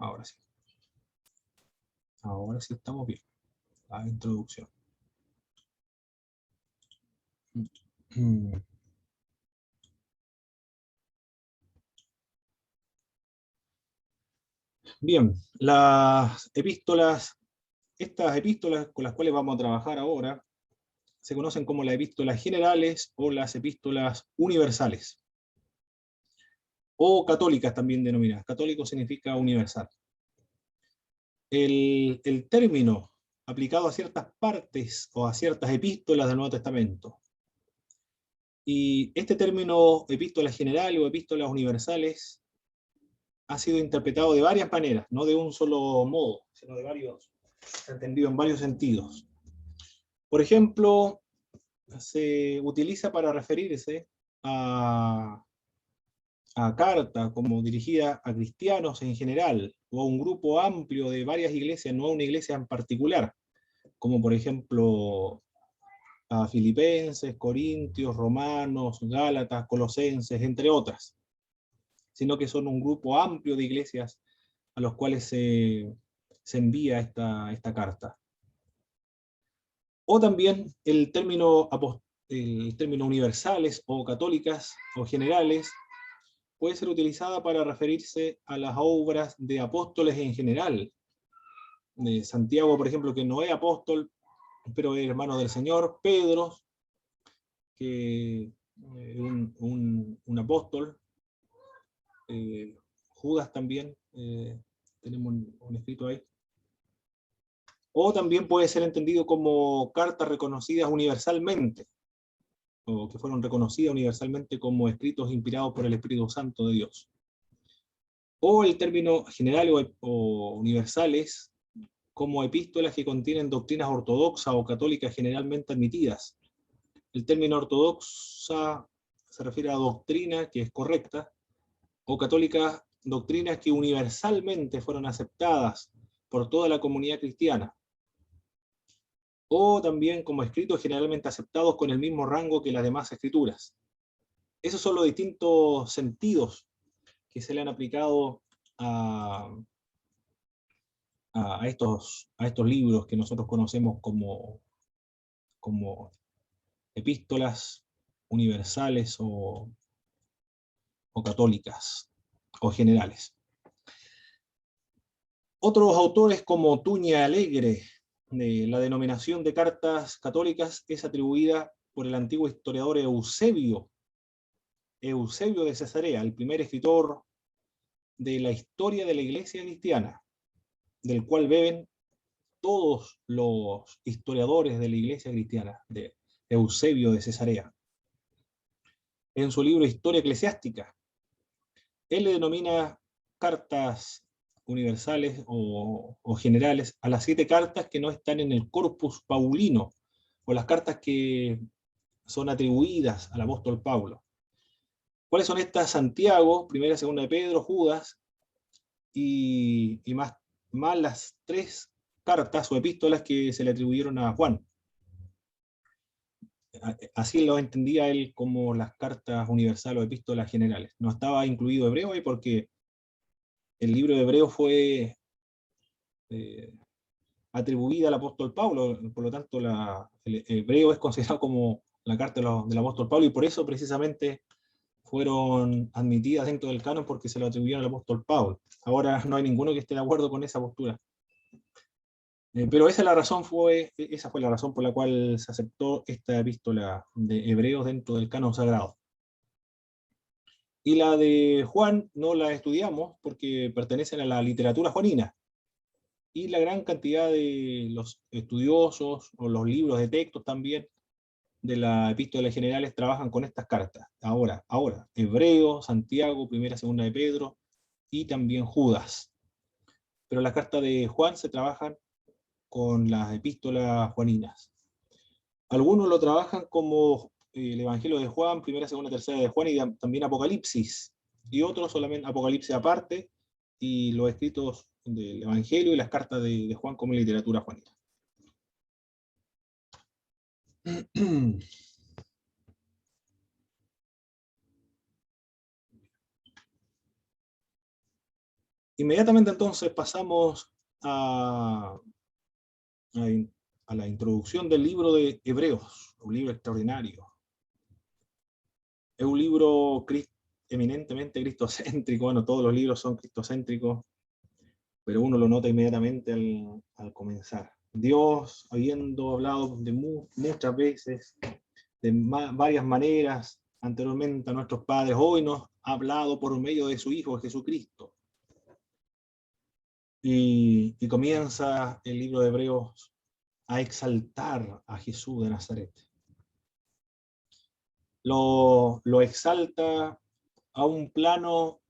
Ahora sí. Ahora sí estamos bien. La introducción. Bien, las epístolas, estas epístolas con las cuales vamos a trabajar ahora, se conocen como las epístolas generales o las epístolas universales. O católicas también denominadas. Católico significa universal. El término aplicado a ciertas partes o a ciertas epístolas del Nuevo Testamento. Y este término epístolas generales o epístolas universales ha sido interpretado de varias maneras, no de un solo modo, sino de varios, entendido en varios sentidos. Por ejemplo, se utiliza para referirse a carta como dirigida a cristianos en general, o a un grupo amplio de varias iglesias, no a una iglesia en particular, como por ejemplo a Filipenses, Corintios, Romanos, Gálatas, Colosenses, entre otras, sino que son un grupo amplio de iglesias a los cuales se envía esta carta. O también el término universales o católicas o generales puede ser utilizada para referirse a las obras de apóstoles en general. De Santiago, por ejemplo, que no es apóstol, pero es hermano del Señor. Pedro, que es un apóstol. Judas también, tenemos un escrito ahí. O también puede ser entendido como cartas reconocidas universalmente, o que fueron reconocidas universalmente como escritos inspirados por el Espíritu Santo de Dios. O el término general o universales como epístolas que contienen doctrinas ortodoxas o católicas generalmente admitidas. El término ortodoxa se refiere a doctrina que es correcta, o católicas, doctrinas que universalmente fueron aceptadas por toda la comunidad cristiana. O también como escritos generalmente aceptados con el mismo rango que las demás escrituras. Esos son los distintos sentidos que se le han aplicado a estos libros que nosotros conocemos como epístolas universales o católicas o generales. Otros autores como Tuña Alegre, la denominación de cartas católicas es atribuida por el antiguo historiador Eusebio de Cesarea, el primer escritor de la historia de la Iglesia cristiana, del cual beben todos los historiadores de la Iglesia cristiana, de Eusebio de Cesarea. En su libro Historia Eclesiástica, él le denomina cartas universales o generales a las 7 cartas que no están en el Corpus Paulino, o las cartas que son atribuidas al apóstol Pablo. ¿Cuáles son estas? Santiago, primera, segunda de Pedro, Judas, y más las 3 cartas o epístolas que se le atribuyeron a Juan. Así lo entendía él como las cartas universales o epístolas generales. No estaba incluido Hebreo ahí porque el libro de Hebreo fue atribuida al apóstol Pablo, por lo tanto el Hebreo es considerado como la carta del apóstol Pablo, y por eso precisamente fueron admitidas dentro del canon, porque se lo atribuyeron al apóstol Pablo. Ahora no hay ninguno que esté de acuerdo con esa postura. Pero esa fue la razón por la cual se aceptó esta epístola de Hebreos dentro del canon sagrado. Y la de Juan no la estudiamos porque pertenecen a la literatura juanina. Y la gran cantidad de los estudiosos o los libros de textos también de la epístola generales trabajan con estas cartas. Ahora, Hebreo, Santiago, primera, segunda de Pedro y también Judas. Pero las cartas de Juan se trabajan con las epístolas juaninas. Algunos lo trabajan como el Evangelio de Juan, primera, segunda, tercera de Juan, y también Apocalipsis. Y otros solamente Apocalipsis aparte, y los escritos del Evangelio y las cartas de Juan como literatura juanina. Inmediatamente entonces pasamos a la introducción del libro de Hebreos, un libro extraordinario. Es un libro eminentemente cristocéntrico. Bueno, todos los libros son cristocéntricos, pero uno lo nota inmediatamente al comenzar. Dios, habiendo hablado muchas veces, de varias maneras, anteriormente a nuestros padres, hoy nos ha hablado por medio de su Hijo Jesucristo. Y comienza el libro de Hebreos a exaltar a Jesús de Nazaret. Lo exalta a un plano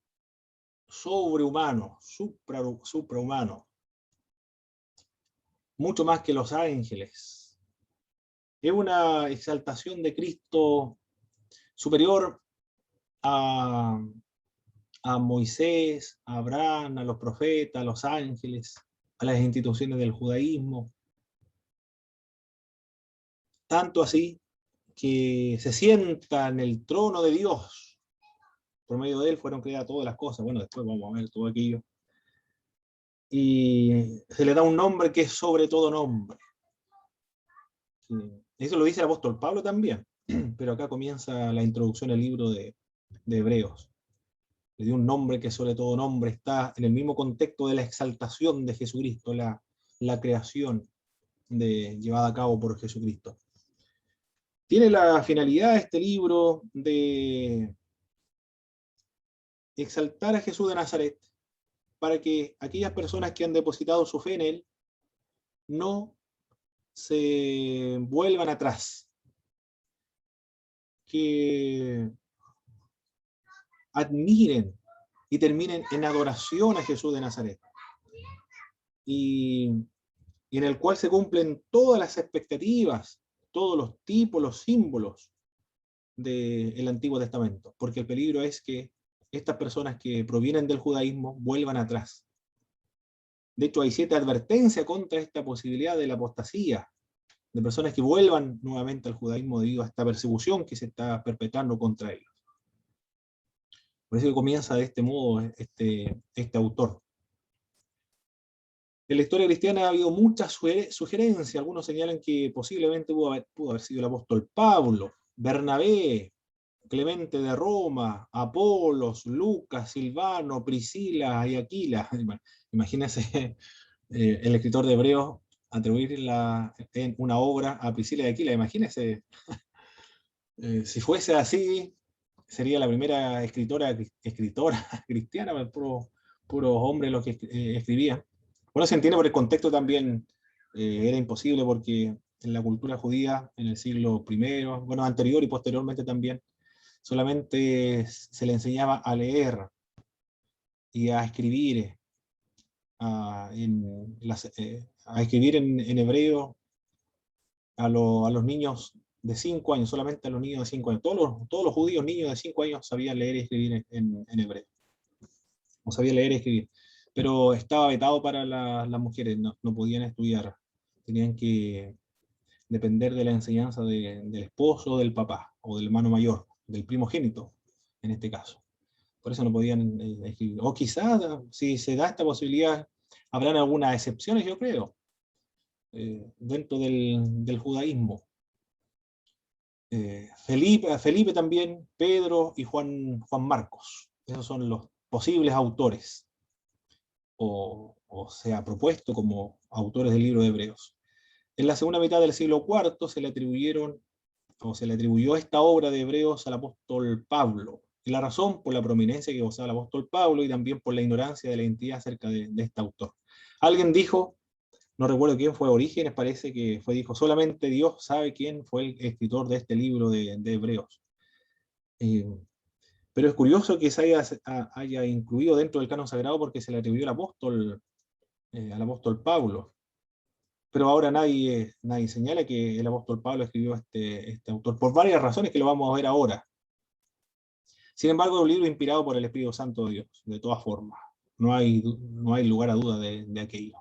sobrehumano, suprahumano, mucho más que los ángeles. Es una exaltación de Cristo superior a Moisés, a Abraham, a los profetas, a los ángeles, a las instituciones del judaísmo. Tanto así que se sienta en el trono de Dios. Por medio de él fueron creadas todas las cosas. Bueno, después vamos a ver todo aquello. Y se le da un nombre que es sobre todo nombre. Eso lo dice el apóstol Pablo también, pero acá comienza la introducción al libro de Hebreos. Le dio un nombre que sobre todo nombre, está en el mismo contexto de la exaltación de Jesucristo, la creación llevada a cabo por Jesucristo. Tiene la finalidad este libro de exaltar a Jesús de Nazaret, para que aquellas personas que han depositado su fe en él no se vuelvan atrás, que admiren y terminen en adoración a Jesús de Nazaret, y en el cual se cumplen todas las expectativas, todos los tipos, los símbolos del Antiguo Testamento, porque el peligro es que estas personas que provienen del judaísmo vuelvan atrás. De hecho, hay 7 advertencias contra esta posibilidad de la apostasía, de personas que vuelvan nuevamente al judaísmo debido a esta persecución que se está perpetrando contra ellos. Por eso que comienza de este modo este autor. En la historia cristiana ha habido muchas sugerencias. Algunos señalan que posiblemente pudo haber sido el apóstol Pablo, Bernabé, Clemente de Roma, Apolos, Lucas, Silvano, Priscila y Aquila. Imagínense el escritor de Hebreos atribuir en una obra a Priscila y Aquila. Imagínense, si fuese así, sería la primera escritora cristiana, puros hombres los que escribían. Bueno, se entiende por el contexto también, era imposible porque en la cultura judía, en el siglo I, bueno, anterior y posteriormente también, solamente se le enseñaba a leer y a escribir, a escribir en hebreo a los niños de 5 años, solamente a los niños de 5 años. Todos los judíos niños de 5 años sabían leer y escribir en hebreo. No sabían leer y escribir. Pero estaba vetado para las mujeres, no podían estudiar. Tenían que depender de la enseñanza del esposo, del papá, o del hermano mayor, del primogénito, en este caso. Por eso no podían escribir. O quizás, si se da esta posibilidad, habrán algunas excepciones, yo creo, dentro del judaísmo. Felipe también, Pedro y Juan Marcos. Esos son los posibles autores, o se ha propuesto como autores del libro de Hebreos. En la segunda mitad del siglo IV se le atribuyó esta obra de Hebreos al apóstol Pablo. Y la razón, por la prominencia que gozaba el apóstol Pablo y también por la ignorancia de la identidad acerca de este autor. Alguien dijo, no recuerdo quién fue, Orígenes parece que dijo, solamente Dios sabe quién fue el escritor de este libro de Hebreos. Pero es curioso que se haya incluido dentro del canon sagrado porque se le atribuyó al apóstol Pablo. Pero ahora nadie señala que el apóstol Pablo escribió este autor, por varias razones que lo vamos a ver ahora. Sin embargo, es un libro inspirado por el Espíritu Santo de Dios, de todas formas. No hay lugar a duda de aquello.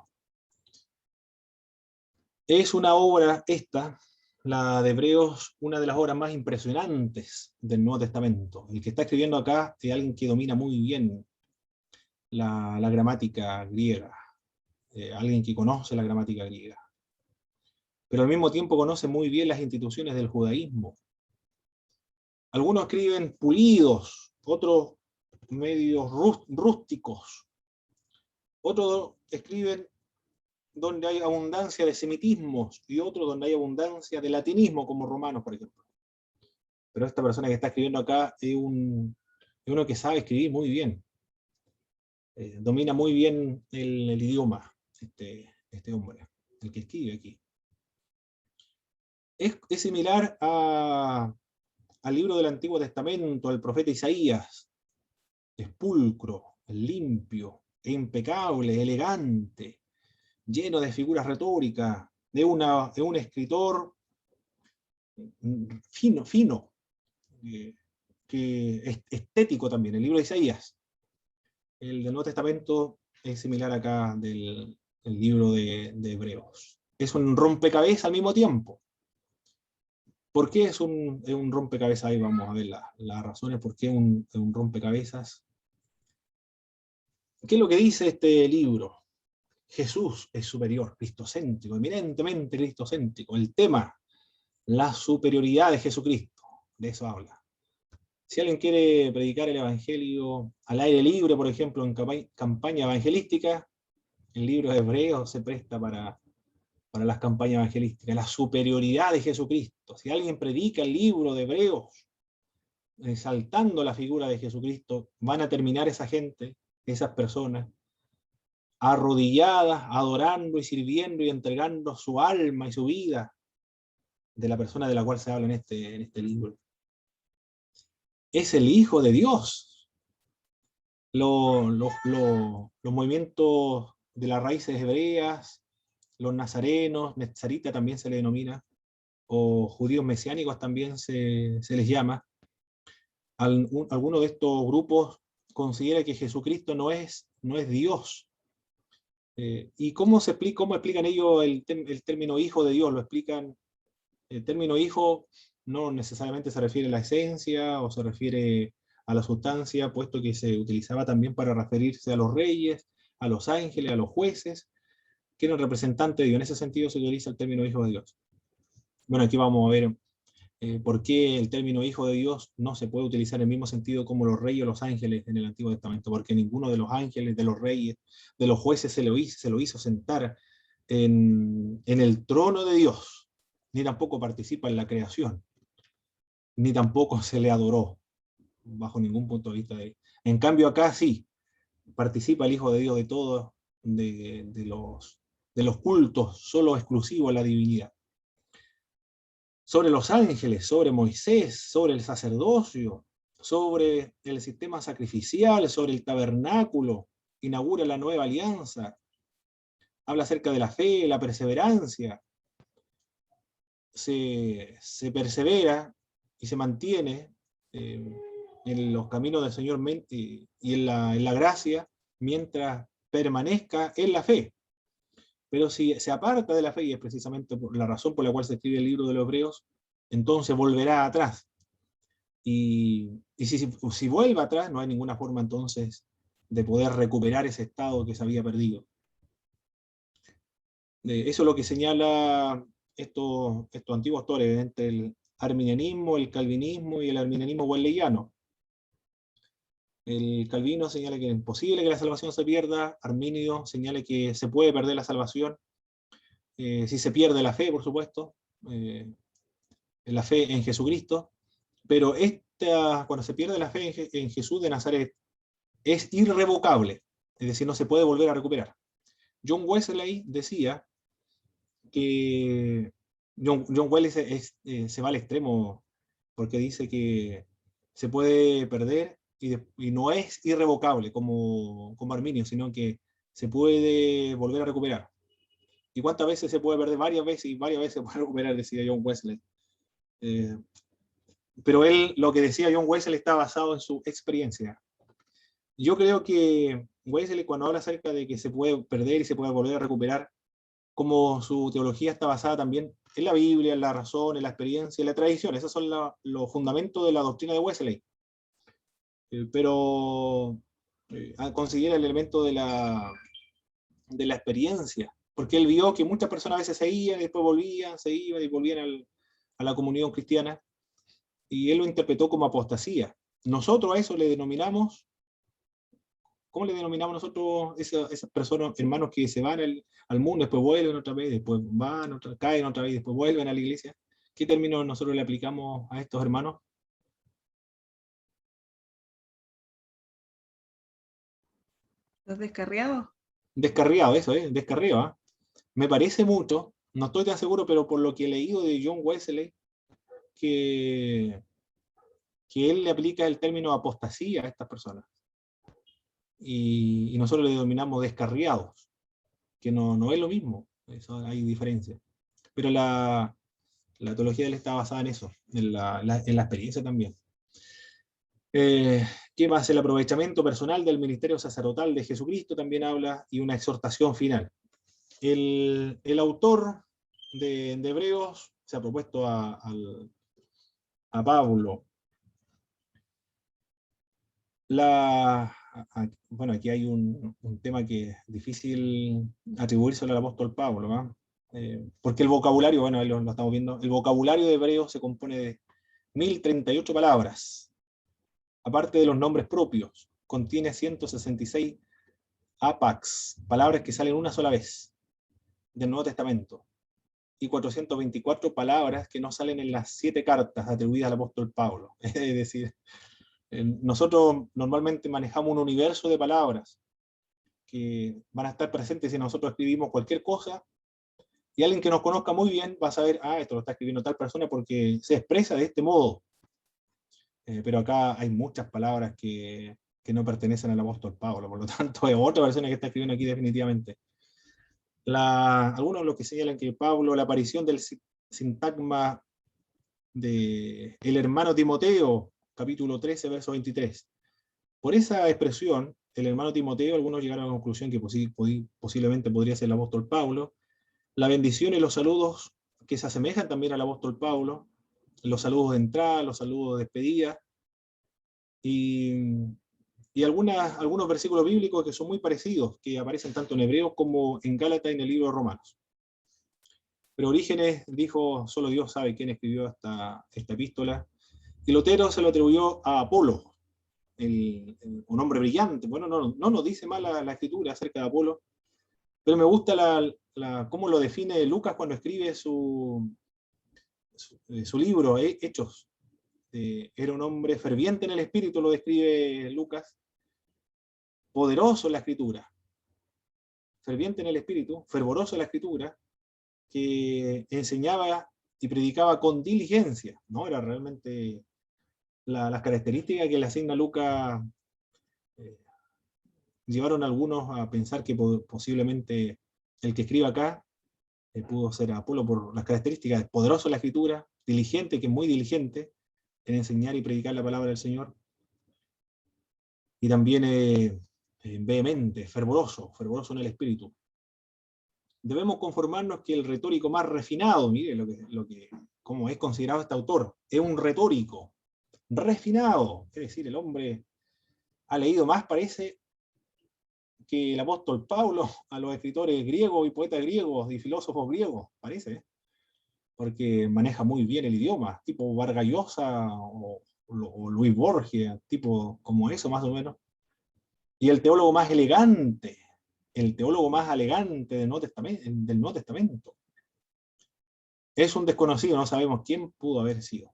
Es una obra la de Hebreos, una de las obras más impresionantes del Nuevo Testamento. El que está escribiendo acá es alguien que domina muy bien la gramática griega, alguien que conoce la gramática griega, pero al mismo tiempo conoce muy bien las instituciones del judaísmo. Algunos escriben pulidos, otros medios rústicos, otros escriben donde hay abundancia de semitismos y otros donde hay abundancia de latinismo, como Romanos, por ejemplo. Pero esta persona que está escribiendo acá es uno que sabe escribir muy bien. Domina muy bien el idioma, este hombre, el que escribe aquí. Es similar al libro del Antiguo Testamento, al profeta Isaías. Es pulcro, limpio, impecable, elegante, lleno de figuras retóricas, de un escritor fino, que es estético también. El libro de Isaías. El del Nuevo Testamento es similar acá del libro de Hebreos. Es un rompecabezas al mismo tiempo. ¿Por qué es un rompecabezas? Ahí vamos a ver las razones por qué es un rompecabezas. ¿Qué es lo que dice este libro? Jesús es superior, cristocéntrico, eminentemente cristocéntrico. El tema, la superioridad de Jesucristo, de eso habla. Si alguien quiere predicar el Evangelio al aire libre, por ejemplo, en campaña evangelística, el libro de Hebreos se presta para las campañas evangelísticas, la superioridad de Jesucristo. Si alguien predica el libro de Hebreos, exaltando la figura de Jesucristo, van a terminar esa gente, esas personas, arrodilladas, adorando y sirviendo y entregando su alma y su vida de la persona de la cual se habla en este libro. Es el Hijo de Dios. Los movimientos de las raíces hebreas, los nazarenos, Netzarita también se le denomina, o judíos mesiánicos también se les llama. Alguno de estos grupos considera que Jesucristo no es Dios. ¿Y cómo explican ellos el término hijo de Dios? Lo explican, el término hijo no necesariamente se refiere a la esencia o se refiere a la sustancia, puesto que se utilizaba también para referirse a los reyes, a los ángeles, a los jueces, que eran representantes de Dios. En ese sentido se utiliza el término hijo de Dios. Bueno, aquí vamos a ver por qué el término hijo de Dios no se puede utilizar en el mismo sentido como los reyes o los ángeles en el Antiguo Testamento, porque ninguno de los ángeles, de los reyes, de los jueces se lo hizo sentar en el trono de Dios, ni tampoco participa en la creación, ni tampoco se le adoró, bajo ningún punto de vista. En cambio acá sí, participa el Hijo de Dios de todos, de los cultos, solo exclusivo a la divinidad. Sobre los ángeles, sobre Moisés, sobre el sacerdocio, sobre el sistema sacrificial, sobre el tabernáculo, inaugura la nueva alianza, habla acerca de la fe, la perseverancia, se persevera y se mantiene en los caminos del Señor y en la gracia, mientras permanezca en la fe. Pero si se aparta de la fe, y es precisamente por la razón por la cual se escribe el libro de los Hebreos, entonces volverá atrás. Y si vuelve atrás, no hay ninguna forma entonces de poder recuperar ese estado que se había perdido. Eso es lo que señala estos antiguos autores entre el arminianismo, el calvinismo y el arminianismo wesleyano. El Calvino señala que es imposible que la salvación se pierda, Arminio señala que se puede perder la salvación, si se pierde la fe, por supuesto, la fe en Jesucristo, pero cuando se pierde la fe en Jesús de Nazaret, es irrevocable, es decir, no se puede volver a recuperar. John Wesley decía que John Wesley se va al extremo porque dice que se puede perder y no es irrevocable como Arminio, sino que se puede volver a recuperar. ¿Y cuántas veces se puede perder? Varias veces, y varias veces se puede recuperar, decía John Wesley. Pero lo que decía John Wesley está basado en su experiencia. Yo creo que Wesley, cuando habla acerca de que se puede perder y se puede volver a recuperar, como su teología está basada también en la Biblia, en la razón, en la experiencia, en la tradición. Esos son los fundamentos de la doctrina de Wesley. Pero consiguiera el elemento de la experiencia, porque él vio que muchas personas a veces se iban, y después volvían, se iban y volvían a la comunión cristiana, y él lo interpretó como apostasía. Nosotros a eso le denominamos, ¿cómo le denominamos nosotros esas personas, hermanos que se van al mundo, después vuelven otra vez, después van, caen otra vez, después vuelven a la iglesia? ¿Qué término nosotros le aplicamos a estos hermanos? ¿Los descarriados? Descarriado, eso, descarriado. ¿Eh? Me parece mucho, no estoy tan seguro, pero por lo que he leído de John Wesley, que, que él le aplica el término apostasía a estas personas. Y nosotros le denominamos descarriados, que no es lo mismo, eso hay diferencia. Pero la teología de él está basada en eso, en la experiencia también. ¿Qué más? El aprovechamiento personal del ministerio sacerdotal de Jesucristo también habla, y una exhortación final. El autor de Hebreos se ha propuesto a Pablo. Bueno, aquí hay un tema que es difícil atribuírselo al apóstol Pablo, ¿no? Porque el vocabulario, bueno, lo estamos viendo, el vocabulario de Hebreos se compone de 1038 palabras, aparte de los nombres propios, contiene 166 apax, palabras que salen una sola vez del Nuevo Testamento, y 424 palabras que no salen en las 7 cartas atribuidas al apóstol Pablo. Es decir, nosotros normalmente manejamos un universo de palabras que van a estar presentes si nosotros escribimos cualquier cosa, y alguien que nos conozca muy bien va a saber, esto lo está escribiendo tal persona porque se expresa de este modo. Pero acá hay muchas palabras que no pertenecen al apóstol Pablo, por lo tanto es otra persona que está escribiendo aquí definitivamente. Algunos de los que señalan que Pablo, la aparición del sintagma de el hermano Timoteo, capítulo 13, verso 23. Por esa expresión, el hermano Timoteo, algunos llegaron a la conclusión que posiblemente podría ser el apóstol Pablo. La bendición y los saludos que se asemejan también al apóstol Pablo, los saludos de entrada, los saludos de despedida, y algunos versículos bíblicos que son muy parecidos, que aparecen tanto en Hebreos como en Gálatas y en el libro de Romanos. Pero Orígenes dijo, solo Dios sabe quién escribió esta epístola, y Lutero se lo atribuyó a Apolo, un hombre brillante. Bueno, no nos dice mal la escritura acerca de Apolo, pero me gusta cómo lo define Lucas cuando escribe su libro, Hechos. Era un hombre ferviente en el espíritu, lo describe Lucas, poderoso en la escritura, ferviente en el espíritu, fervoroso en la escritura, que enseñaba y predicaba con diligencia, ¿no? Era realmente las características que le asigna Lucas, llevaron a algunos a pensar que posiblemente el que escriba acá pudo ser Apolo por las características, poderoso en la escritura, diligente, que es muy diligente en enseñar y predicar la palabra del Señor, y también vehemente, fervoroso en el espíritu. Debemos conformarnos que el retórico más refinado, mire cómo es considerado este autor, es un retórico refinado, es decir, el hombre ha leído más, parece, que el apóstol Pablo a los escritores griegos y poetas griegos y filósofos griegos, parece, porque maneja muy bien el idioma, tipo Vargas Llosa o Luis Borges, tipo como eso más o menos. Y el teólogo más elegante del Nuevo Testamento. Es un desconocido, no sabemos quién pudo haber sido.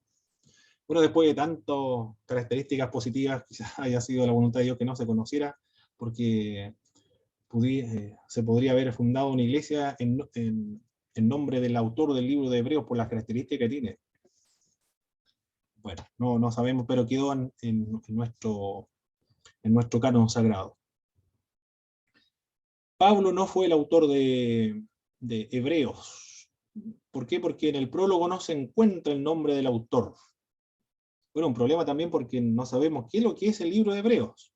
Bueno, después de tantas características positivas, quizás haya sido la voluntad de Dios que no se conociera, porque se podría haber fundado una iglesia en nombre del autor del libro de Hebreos por las características que tiene. Bueno, no sabemos, pero quedó en nuestro canon sagrado. Pablo no fue el autor de Hebreos. ¿Por qué? Porque en el prólogo no se encuentra el nombre del autor. Bueno, un problema también porque no sabemos qué es lo que es el libro de Hebreos.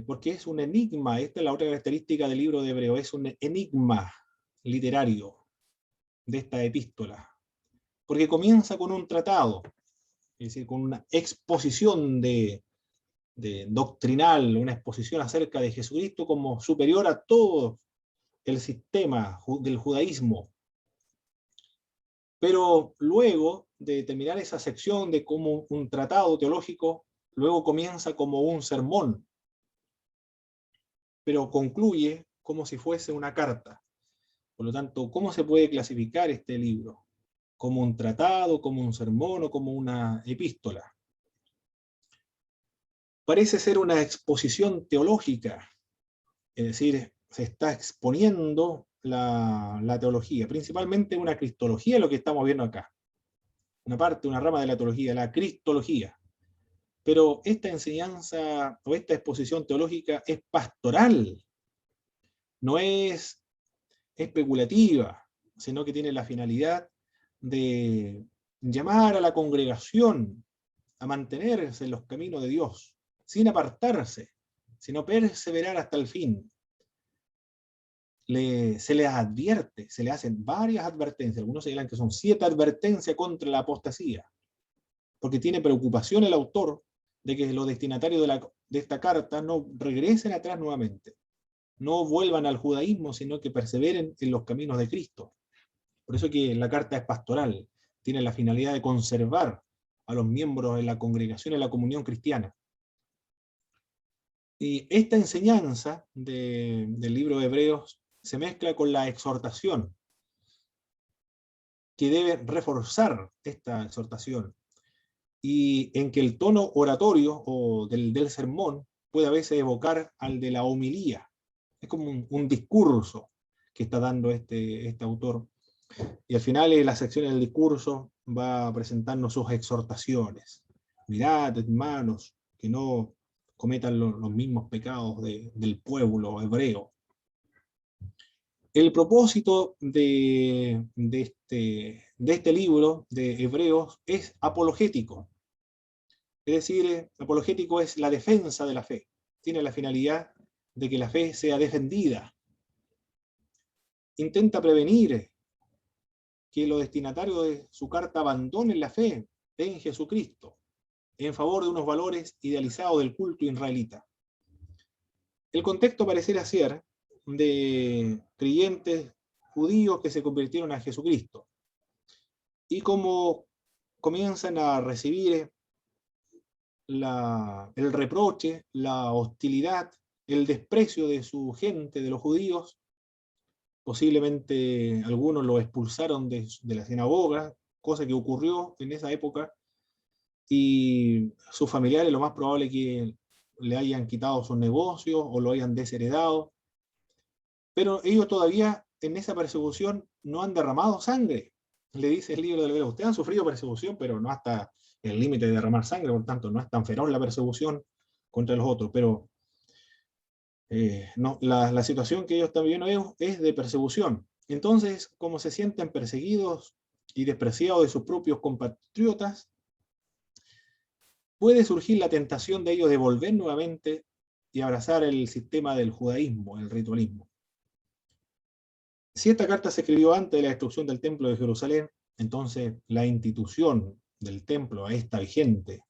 Porque es un enigma. Esta es la otra característica del libro de Hebreos, es un enigma literario de esta epístola. Porque comienza con un tratado, es decir, con una exposición de doctrinal, una exposición acerca de Jesucristo como superior a todo el sistema del judaísmo. Pero luego de terminar esa sección de como un tratado teológico, luego comienza como un sermón, pero concluye como si fuese una carta. Por lo tanto, ¿cómo se puede clasificar este libro? ¿Como un tratado, como un sermón o como una epístola? Parece ser una exposición teológica, es decir, se está exponiendo la teología, principalmente una cristología, lo que estamos viendo acá. Una parte, una rama de la teología, la cristología. Pero esta enseñanza o esta exposición teológica es pastoral, no es especulativa, sino que tiene la finalidad de llamar a la congregación a mantenerse en los caminos de Dios, sin apartarse, sino perseverar hasta el fin. Se les advierte, se le hacen varias advertencias, algunos señalan que son 7 advertencias contra la apostasía, porque tiene preocupación el autor de que los destinatarios de esta carta no regresen atrás nuevamente, no vuelvan al judaísmo, sino que perseveren en los caminos de Cristo. Por eso que la carta es pastoral, tiene la finalidad de conservar a los miembros de la congregación, en la comunión cristiana. Y esta enseñanza del libro de Hebreos se mezcla con la exhortación, que debe reforzar esta exhortación, y en que el tono oratorio o del sermón puede a veces evocar al de la homilía. Es como un discurso que está dando este autor. Y al final de la sección del discurso va presentando sus exhortaciones. Mirad, hermanos, que no cometan los mismos pecados del pueblo hebreo. El propósito de este libro de Hebreos es apologético. Es decir, apologético es la defensa de la fe. Tiene la finalidad de que la fe sea defendida. Intenta prevenir que los destinatarios de su carta abandonen la fe en Jesucristo en favor de unos valores idealizados del culto israelita. El contexto pareciera ser de creyentes judíos que se convirtieron a Jesucristo, y como comienzan a recibir el reproche, la hostilidad, el desprecio de su gente, de los judíos. Posiblemente algunos lo expulsaron de la sinagoga, cosa que ocurrió en esa época, y sus familiares lo más probable es que le hayan quitado sus negocios o lo hayan desheredado. Pero ellos todavía en esa persecución no han derramado sangre. Le dice el libro de Hebreos, ustedes han sufrido persecución, pero no hasta el límite de derramar sangre, por tanto no es tan feroz la persecución contra los otros, pero no, la situación que ellos están viviendo es de persecución. Entonces, como se sienten perseguidos y despreciados de sus propios compatriotas, puede surgir la tentación de ellos de volver nuevamente y abrazar el sistema del judaísmo, el ritualismo. Si esta carta se escribió antes de la destrucción del templo de Jerusalén, entonces la institución del templo está vigente.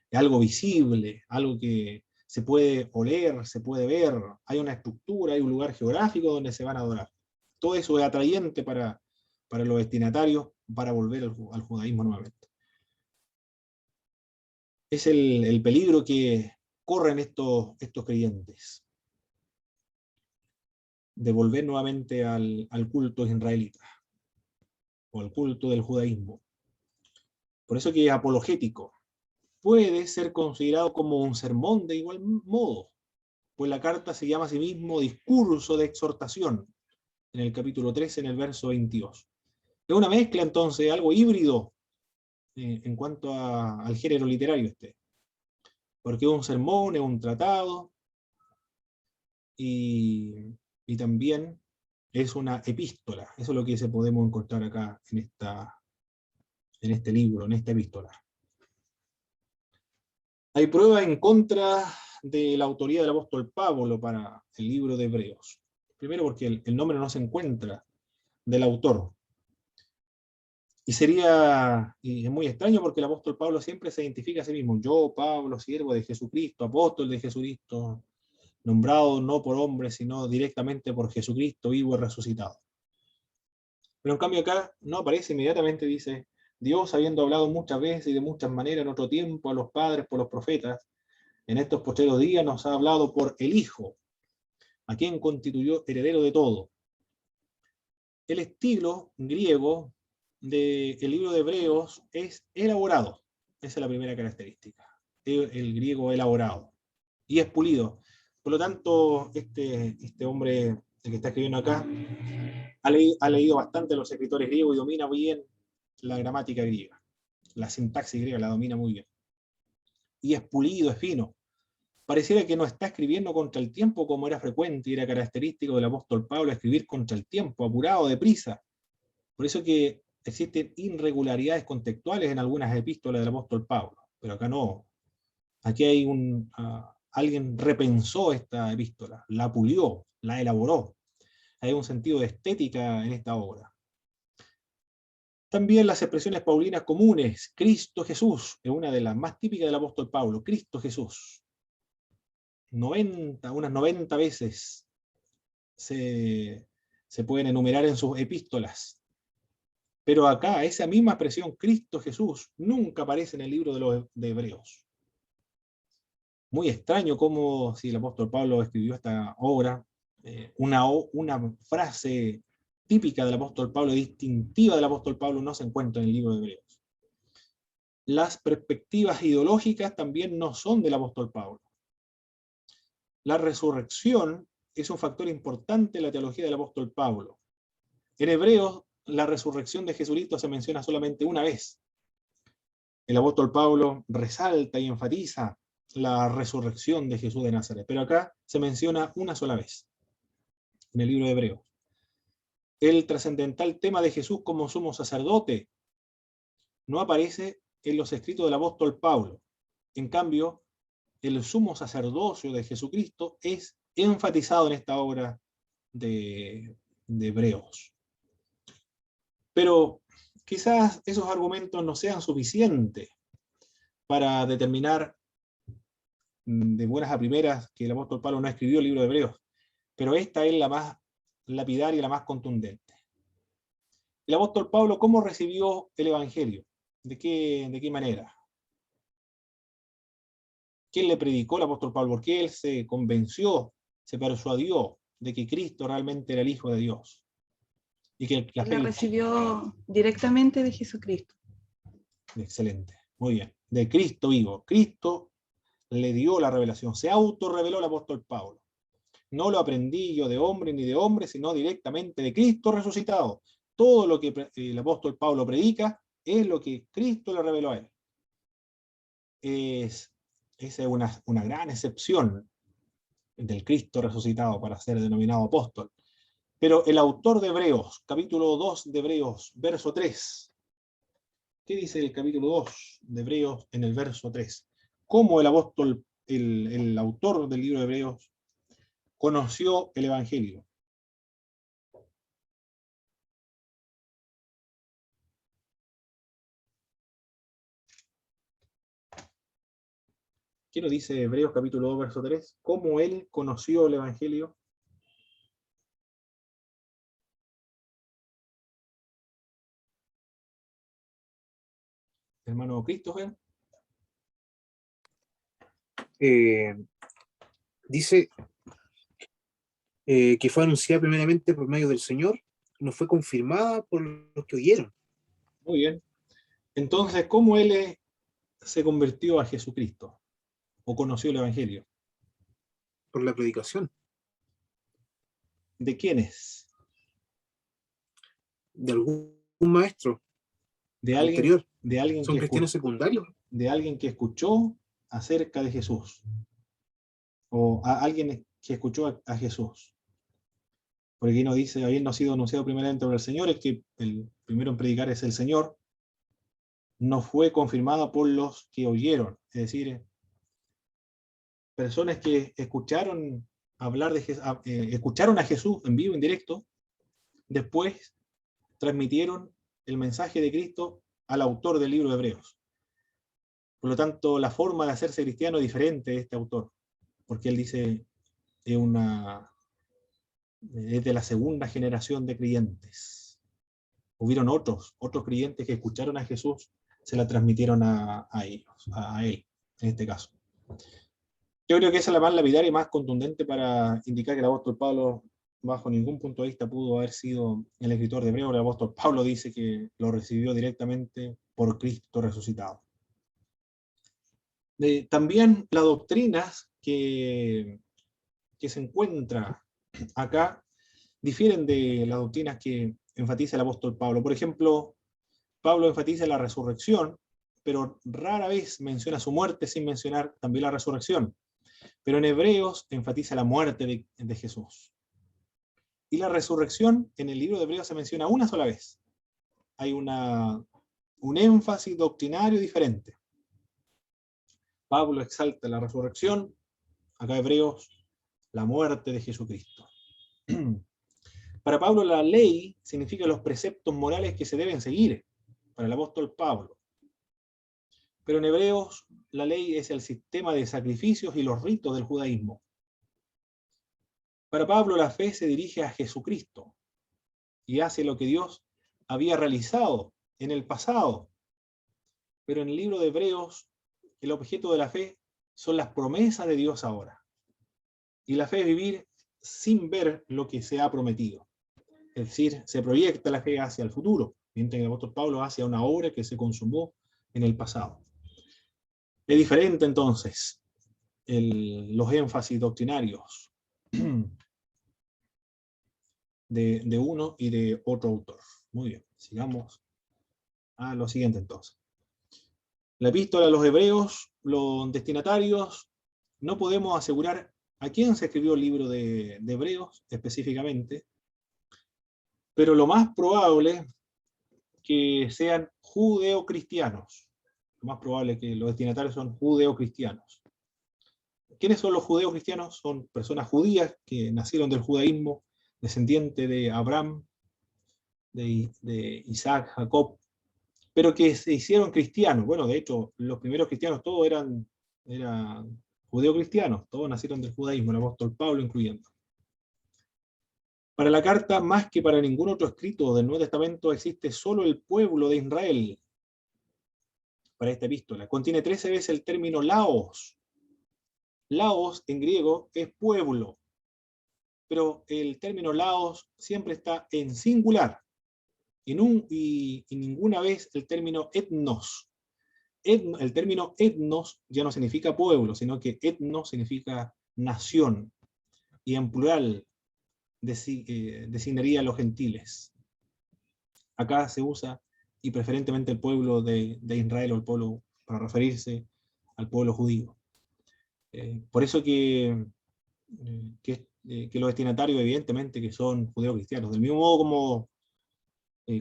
Es algo visible, algo que se puede oler, se puede ver, hay una estructura, hay un lugar geográfico donde se van a adorar. Todo eso es atrayente para los destinatarios para volver al judaísmo nuevamente. Es el peligro que corren estos creyentes de volver nuevamente al culto israelita o al culto del judaísmo. Por eso que es apologético. Puede ser considerado como un sermón de igual modo, pues la carta se llama a sí mismo discurso de exhortación, en el capítulo 13, en el verso 22. Es una mezcla entonces, algo híbrido en cuanto al género literario porque es un sermón, es un tratado, y también es una epístola. Eso es lo que podemos encontrar acá en este libro, en esta epístola. Hay pruebas en contra de la autoría del apóstol Pablo para el libro de Hebreos. Primero porque el nombre no se encuentra del autor. Y es muy extraño porque el apóstol Pablo siempre se identifica a sí mismo: yo, Pablo, siervo de Jesucristo, apóstol de Jesucristo, nombrado no por hombres, sino directamente por Jesucristo vivo y resucitado. Pero en cambio acá no aparece, inmediatamente dice: Dios, habiendo hablado muchas veces y de muchas maneras en otro tiempo a los padres por los profetas, en estos postreros días nos ha hablado por el Hijo, a quien constituyó heredero de todo. El estilo griego del libro de Hebreos es elaborado. Esa es la primera característica. El griego elaborado. Y es pulido. Por lo tanto, este hombre, el que está escribiendo acá, ha leído bastante a los escritores griegos y domina bien la gramática griega. La sintaxis griega la domina muy bien. Y es pulido, es fino. Pareciera que no está escribiendo contra el tiempo, como era frecuente y era característico del apóstol Pablo, escribir contra el tiempo, apurado, deprisa. Por eso que existen irregularidades contextuales en algunas epístolas del apóstol Pablo, pero acá no. Aquí hay alguien repensó esta epístola, la pulió, la elaboró. Hay un sentido de estética en esta obra. También las expresiones paulinas comunes: Cristo Jesús, es una de las más típicas del apóstol Pablo, Cristo Jesús. Unas 90 veces se pueden enumerar en sus epístolas. Pero acá, esa misma expresión, Cristo Jesús, nunca aparece en el libro de Hebreos. Muy extraño cómo, si el apóstol Pablo escribió esta obra, una frase típica del apóstol Pablo, distintiva del apóstol Pablo, no se encuentra en el libro de Hebreos. Las perspectivas ideológicas también no son del apóstol Pablo. La resurrección es un factor importante en la teología del apóstol Pablo. En Hebreos, la resurrección de Jesucristo se menciona solamente una vez. El apóstol Pablo resalta y enfatiza la resurrección de Jesús de Nazaret, pero acá se menciona una sola vez, en el libro de Hebreos. El trascendental tema de Jesús como sumo sacerdote no aparece en los escritos del apóstol Pablo. En cambio, el sumo sacerdocio de Jesucristo es enfatizado en esta obra de Hebreos. Pero quizás esos argumentos no sean suficientes para determinar de buenas a primeras que el apóstol Pablo no escribió el libro de Hebreos, pero esta es la más lapidaria y la más contundente. El apóstol Pablo, ¿cómo recibió el Evangelio? ¿De qué manera? ¿Quién le predicó el apóstol Pablo? ¿Por qué él se convenció, se persuadió de que Cristo realmente era el Hijo de Dios? Y que la Él la fe... recibió directamente de Jesucristo. Excelente, muy bien. De Cristo vivo. Cristo le dio la revelación, se autorreveló el apóstol Pablo. No lo aprendí yo de hombre ni de hombre, sino directamente de Cristo resucitado. Todo lo que el apóstol Pablo predica es lo que Cristo le reveló a él. Esa es una gran excepción del Cristo resucitado para ser denominado apóstol. Pero el autor de Hebreos, capítulo 2 de Hebreos, verso 3. ¿Qué dice el capítulo 2 de Hebreos en el verso 3? ¿Cómo el apóstol, el autor del libro de Hebreos, conoció el Evangelio? ¿Qué nos dice Hebreos capítulo 2, verso 3? ¿Cómo él conoció el Evangelio? Hermano Christopher. Dice que fue anunciada primeramente por medio del Señor, no fue confirmada por los que oyeron. Muy bien. Entonces, ¿cómo él se convirtió a Jesucristo? ¿O conoció el Evangelio? Por la predicación. ¿De quiénes? De algún maestro De anterior. alguien Son cristianos secundarios. De alguien que escuchó acerca de Jesús. O a alguien que escuchó a Jesús. Porque aquí nos dice, habiendo sido anunciado primeramente por el Señor, es que el primero en predicar es el Señor, no fue confirmada por los que oyeron. Es decir, personas que escucharon hablar escucharon a Jesús en vivo, en directo, después transmitieron el mensaje de Cristo al autor del libro de Hebreos. Por lo tanto, la forma de hacerse cristiano es diferente de este autor, porque él dice es de la segunda generación de creyentes. Hubieron otros creyentes que escucharon a Jesús, se la transmitieron a ellos, a él, en este caso. Yo creo que esa es la más lapidaria y más contundente para indicar que el apóstol Pablo, bajo ningún punto de vista, pudo haber sido el escritor de Hebreos. El apóstol Pablo dice que lo recibió directamente por Cristo resucitado. También las doctrinas que se encuentran acá difieren de las doctrinas que enfatiza el apóstol Pablo. Por ejemplo, Pablo enfatiza la resurrección, pero rara vez menciona su muerte sin mencionar también la resurrección. Pero en Hebreos enfatiza la muerte de Jesús. Y la resurrección en el libro de Hebreos se menciona una sola vez. Hay un énfasis doctrinario diferente. Pablo exalta la resurrección, acá Hebreos, la muerte de Jesucristo. Para Pablo la ley significa los preceptos morales que se deben seguir, para el apóstol Pablo. Pero en Hebreos la ley es el sistema de sacrificios y los ritos del judaísmo. Para Pablo la fe se dirige a Jesucristo y hace lo que Dios había realizado en el pasado. Pero en el libro de Hebreos el objeto de la fe son las promesas de Dios ahora. Y la fe es vivir sin ver lo que se ha prometido. Es decir, se proyecta la fe hacia el futuro, mientras que el apóstol Pablo hacia una obra que se consumó en el pasado. Es diferente entonces los énfasis doctrinarios de uno y de otro autor. Muy bien, sigamos a lo siguiente entonces. La epístola a los hebreos, los destinatarios, no podemos asegurar a quién se escribió el libro de Hebreos específicamente, pero lo más probable que sean judeocristianos. Lo más probable es que los destinatarios son judeocristianos. ¿Quiénes son los judeocristianos? Son personas judías que nacieron del judaísmo, descendiente de Abraham, de Isaac, Jacob, pero que se hicieron cristianos. Bueno, de hecho, los primeros cristianos todos eran judeocristianos, todos nacieron del judaísmo, el apóstol Pablo incluyendo. Para la carta, más que para ningún otro escrito del Nuevo Testamento, existe solo el pueblo de Israel. Para esta epístola contiene 13 veces el término laos. Laos en griego es pueblo, pero el término laos siempre está en singular, y ninguna vez el término etnos. El término etnos ya no significa pueblo, sino que etnos significa nación, y en plural designaría a los gentiles. Acá se usa, y preferentemente el pueblo de Israel, o el pueblo, para referirse al pueblo judío. Por eso que los destinatarios evidentemente que son judeocristianos. Del mismo modo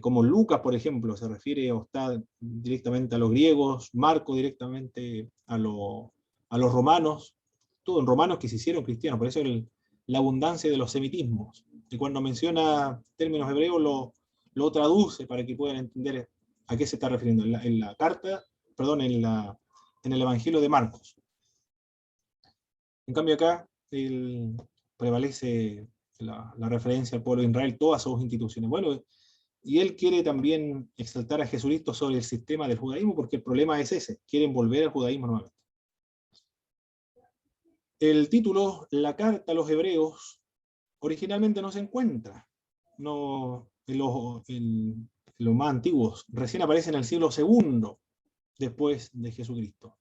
como Lucas, por ejemplo, se refiere o está directamente a los griegos, Marco directamente a los romanos, todo en romanos que se hicieron cristianos. Por eso la abundancia de los semitismos. Y cuando menciona términos hebreos lo traduce para que puedan entender a qué se está refiriendo. En la carta, perdón, en el Evangelio de Marcos. En cambio acá prevalece la referencia al pueblo de Israel, todas sus instituciones. Bueno, y él quiere también exaltar a Jesucristo sobre el sistema del judaísmo, porque el problema es ese, quieren volver al judaísmo nuevamente. El título, la carta a los hebreos, originalmente no se encuentra en los más antiguos, recién aparece en el siglo II después de Jesucristo.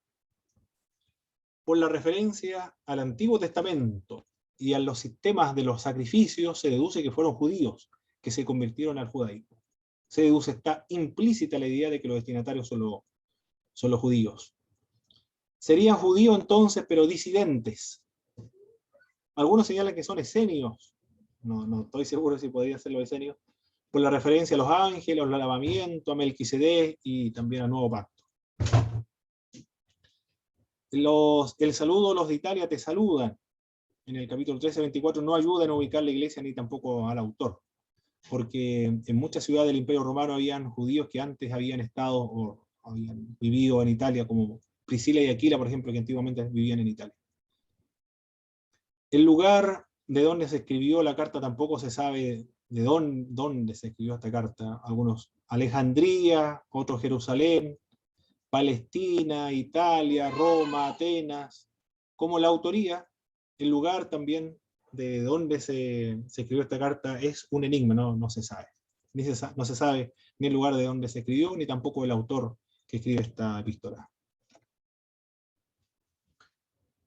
Por la referencia al Antiguo Testamento y a los sistemas de los sacrificios, se deduce que fueron judíos que se convirtieron al judaísmo. Se deduce, está implícita la idea de que los destinatarios son los judíos. Serían judíos entonces, pero disidentes. Algunos señalan que son esenios. No estoy seguro si podría ser los esenios, por la referencia a los ángeles, al lavamiento, a Melquisedec y también al Nuevo Pacto. El saludo, los de Italia te saludan. En el capítulo 13-24 no ayudan a ubicar la iglesia ni tampoco al autor. porque en muchas ciudades del Imperio Romano habían judíos que antes habían estado o habían vivido en Italia, como Priscila y Aquila, por ejemplo, que antiguamente vivían en Italia. El lugar de donde se escribió la carta tampoco se sabe de dónde se escribió esta carta. Algunos Alejandría, otros Jerusalén, Palestina, Italia, Roma, Atenas. Como la autoría, el lugar también de dónde se escribió esta carta es un enigma, no se sabe. No se sabe ni el lugar de dónde se escribió, ni tampoco el autor que escribe esta epístola.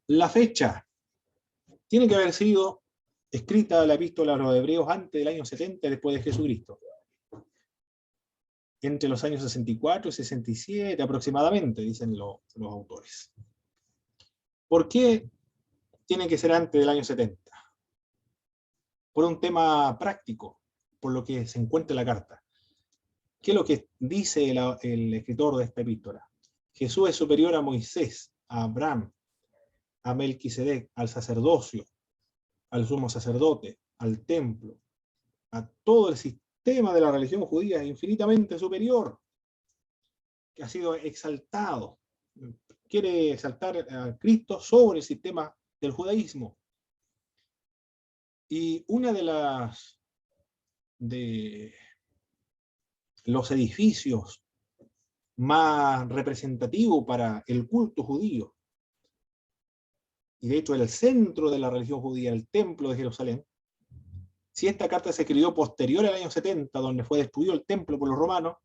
La fecha. Tiene que haber sido escrita la epístola a los hebreos antes del año 70 después de Jesucristo. Entre los años 64 y 67 aproximadamente, dicen los autores. ¿Por qué tiene que ser antes del año 70? Por un tema práctico, por lo que se encuentra en la carta. ¿Qué es lo que dice el escritor de esta epístola? Jesús es superior a Moisés, a Abraham, a Melquisedec, al sacerdocio, al sumo sacerdote, al templo, a todo el sistema de la religión judía infinitamente superior, que ha sido exaltado. Quiere exaltar a Cristo sobre el sistema del judaísmo. Y una de los edificios más representativos para el culto judío, y de hecho el centro de la religión judía, el templo de Jerusalén, si esta carta se escribió posterior al año 70, donde fue destruido el templo por los romanos,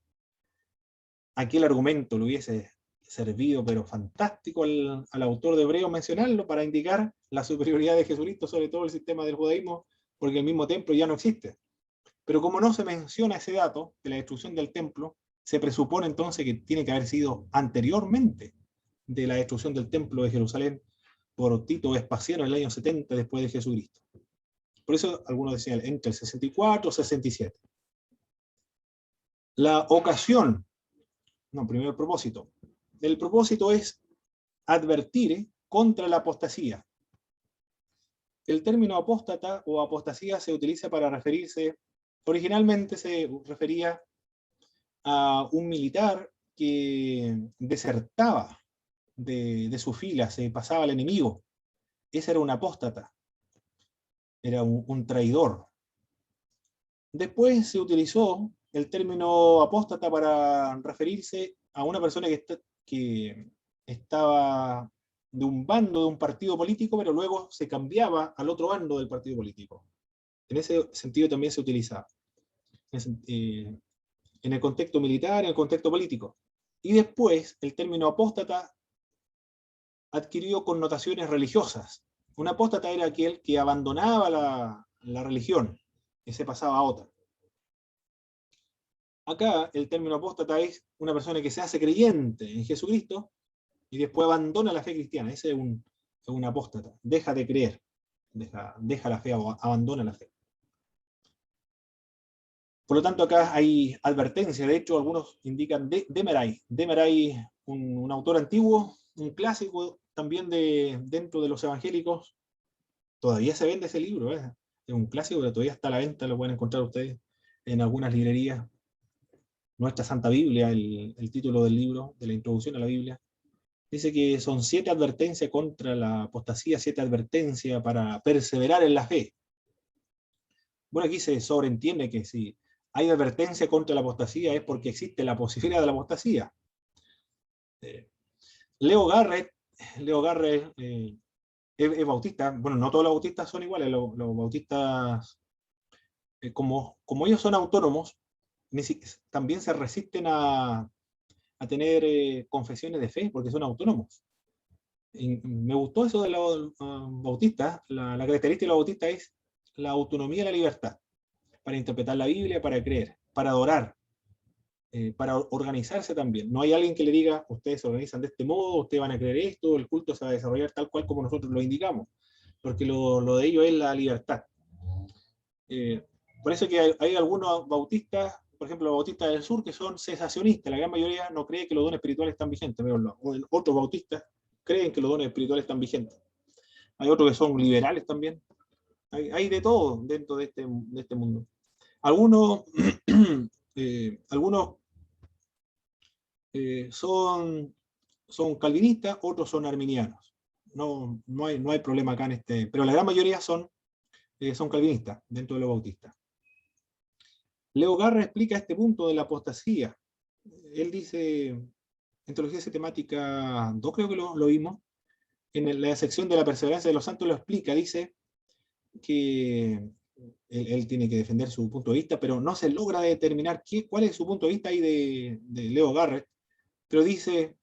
aquí el argumento le hubiese servido, pero fantástico al autor de Hebreos mencionarlo para indicar la superioridad de Jesucristo sobre todo el sistema del judaísmo, porque el mismo templo ya no existe. Pero como no se menciona ese dato de la destrucción del templo, se presupone entonces que tiene que haber sido anteriormente de la destrucción del templo de Jerusalén por Tito Vespasiano en el año 70 después de Jesucristo. Por eso algunos decían entre el 64 y 67. La ocasión, primero el propósito. El propósito es advertir contra la apostasía. El término apóstata o apostasía se utiliza para referirse, originalmente se refería a un militar que desertaba de su fila, se pasaba al enemigo. Ese era un apóstata, era un traidor. Después se utilizó el término apóstata para referirse a una persona que estaba de un bando de un partido político, pero luego se cambiaba al otro bando del partido político. En ese sentido también se utilizaba. En el contexto militar, en el contexto político. Y después el término apóstata adquirió connotaciones religiosas. Un apóstata era aquel que abandonaba la religión y se pasaba a otra. Acá el término apóstata es una persona que se hace creyente en Jesucristo y después abandona la fe cristiana. Ese es un apóstata. Deja de creer, deja la fe o abandona la fe. Por lo tanto, acá hay advertencia. De hecho, algunos indican Demeray. Demeray, un autor antiguo, un clásico también dentro de los evangélicos. Todavía se vende ese libro. Es un clásico que todavía está a la venta, lo pueden encontrar ustedes en algunas librerías. Nuestra Santa Biblia, el título del libro, de la introducción a la Biblia, dice que son 7 advertencias contra la apostasía, 7 advertencias para perseverar en la fe. Bueno, aquí se sobreentiende que si hay advertencia contra la apostasía es porque existe la posibilidad de la apostasía. Leo Garrett es bautista. Bueno, no todos los bautistas son iguales. Los bautistas, como ellos son autónomos, también se resisten a tener confesiones de fe porque son autónomos. Y me gustó eso de los bautistas. La característica de los bautistas es la autonomía y la libertad para interpretar la Biblia, para creer, para adorar, para organizarse también. No hay alguien que le diga, ustedes se organizan de este modo, ustedes van a creer esto, el culto se va a desarrollar tal cual como nosotros lo indicamos, porque lo de ellos es la libertad. Por eso que hay algunos bautistas, por ejemplo los bautistas del sur, que son cesacionistas. La gran mayoría no cree que los dones espirituales están vigentes, pero otros bautistas creen que los dones espirituales están vigentes. Hay otros que son liberales también. Hay de todo dentro de este mundo. Algunos, algunos son calvinistas, otros son arminianos. No hay problema acá en este, pero la gran mayoría son calvinistas dentro de los bautistas. Leo Garrett explica este punto de la apostasía. Él dice, en Teología Sistemática 2 creo que lo vimos, en la sección de la perseverancia de los santos lo explica, dice que él tiene que defender su punto de vista, pero no se logra determinar cuál es su punto de vista ahí de Leo Garrett, pero dice,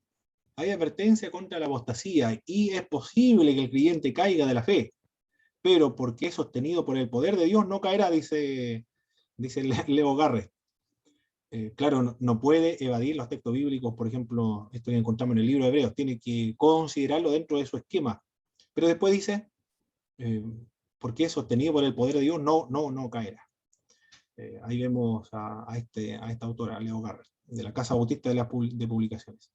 hay advertencia contra la apostasía y es posible que el creyente caiga de la fe, pero porque es sostenido por el poder de Dios no caerá, dice Leo Garrett. Claro, no puede evadir los textos bíblicos, por ejemplo, esto que encontramos en el libro de Hebreos, tiene que considerarlo dentro de su esquema. Pero después dice, porque es sostenido por el poder de Dios, no caerá. Ahí vemos a esta autora, Leo Garrett, de la Casa Bautista de Publicaciones.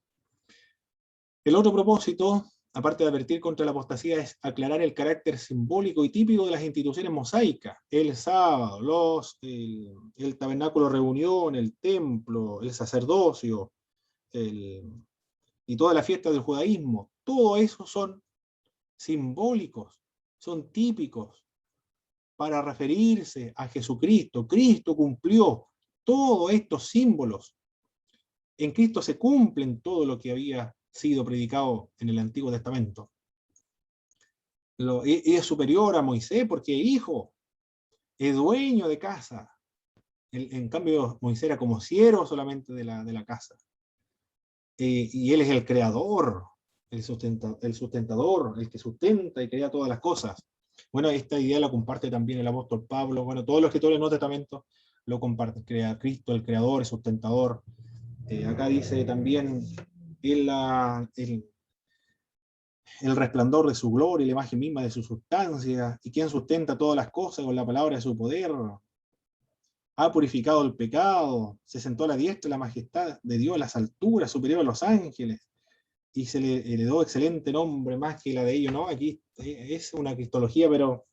El otro propósito, aparte de advertir contra la apostasía, es aclarar el carácter simbólico y típico de las instituciones mosaicas. El sábado, el tabernáculo de reunión, el templo, el sacerdocio, y toda la fiesta del judaísmo. Todo eso son simbólicos, son típicos para referirse a Jesucristo. Cristo cumplió todos estos símbolos. En Cristo se cumplen todo lo que había sido predicado en el Antiguo Testamento. Es superior a Moisés porque es hijo, es dueño de casa. En cambio, Moisés era como siervo solamente de la casa. Y él es el creador, el sustentador, el que sustenta y crea todas las cosas. Bueno, esta idea la comparte también el apóstol Pablo. Bueno, todos los escritores del Nuevo Testamento lo comparten. Crea Cristo, el creador, el sustentador. Acá dice también el resplandor de su gloria y la imagen misma de su sustancia, y quien sustenta todas las cosas con la palabra de su poder. Ha purificado el pecado, se sentó a la diestra de la majestad de Dios a las alturas, superior a los ángeles, y se le heredó excelente nombre más que la de ellos, ¿no? Aquí es una cristología, pero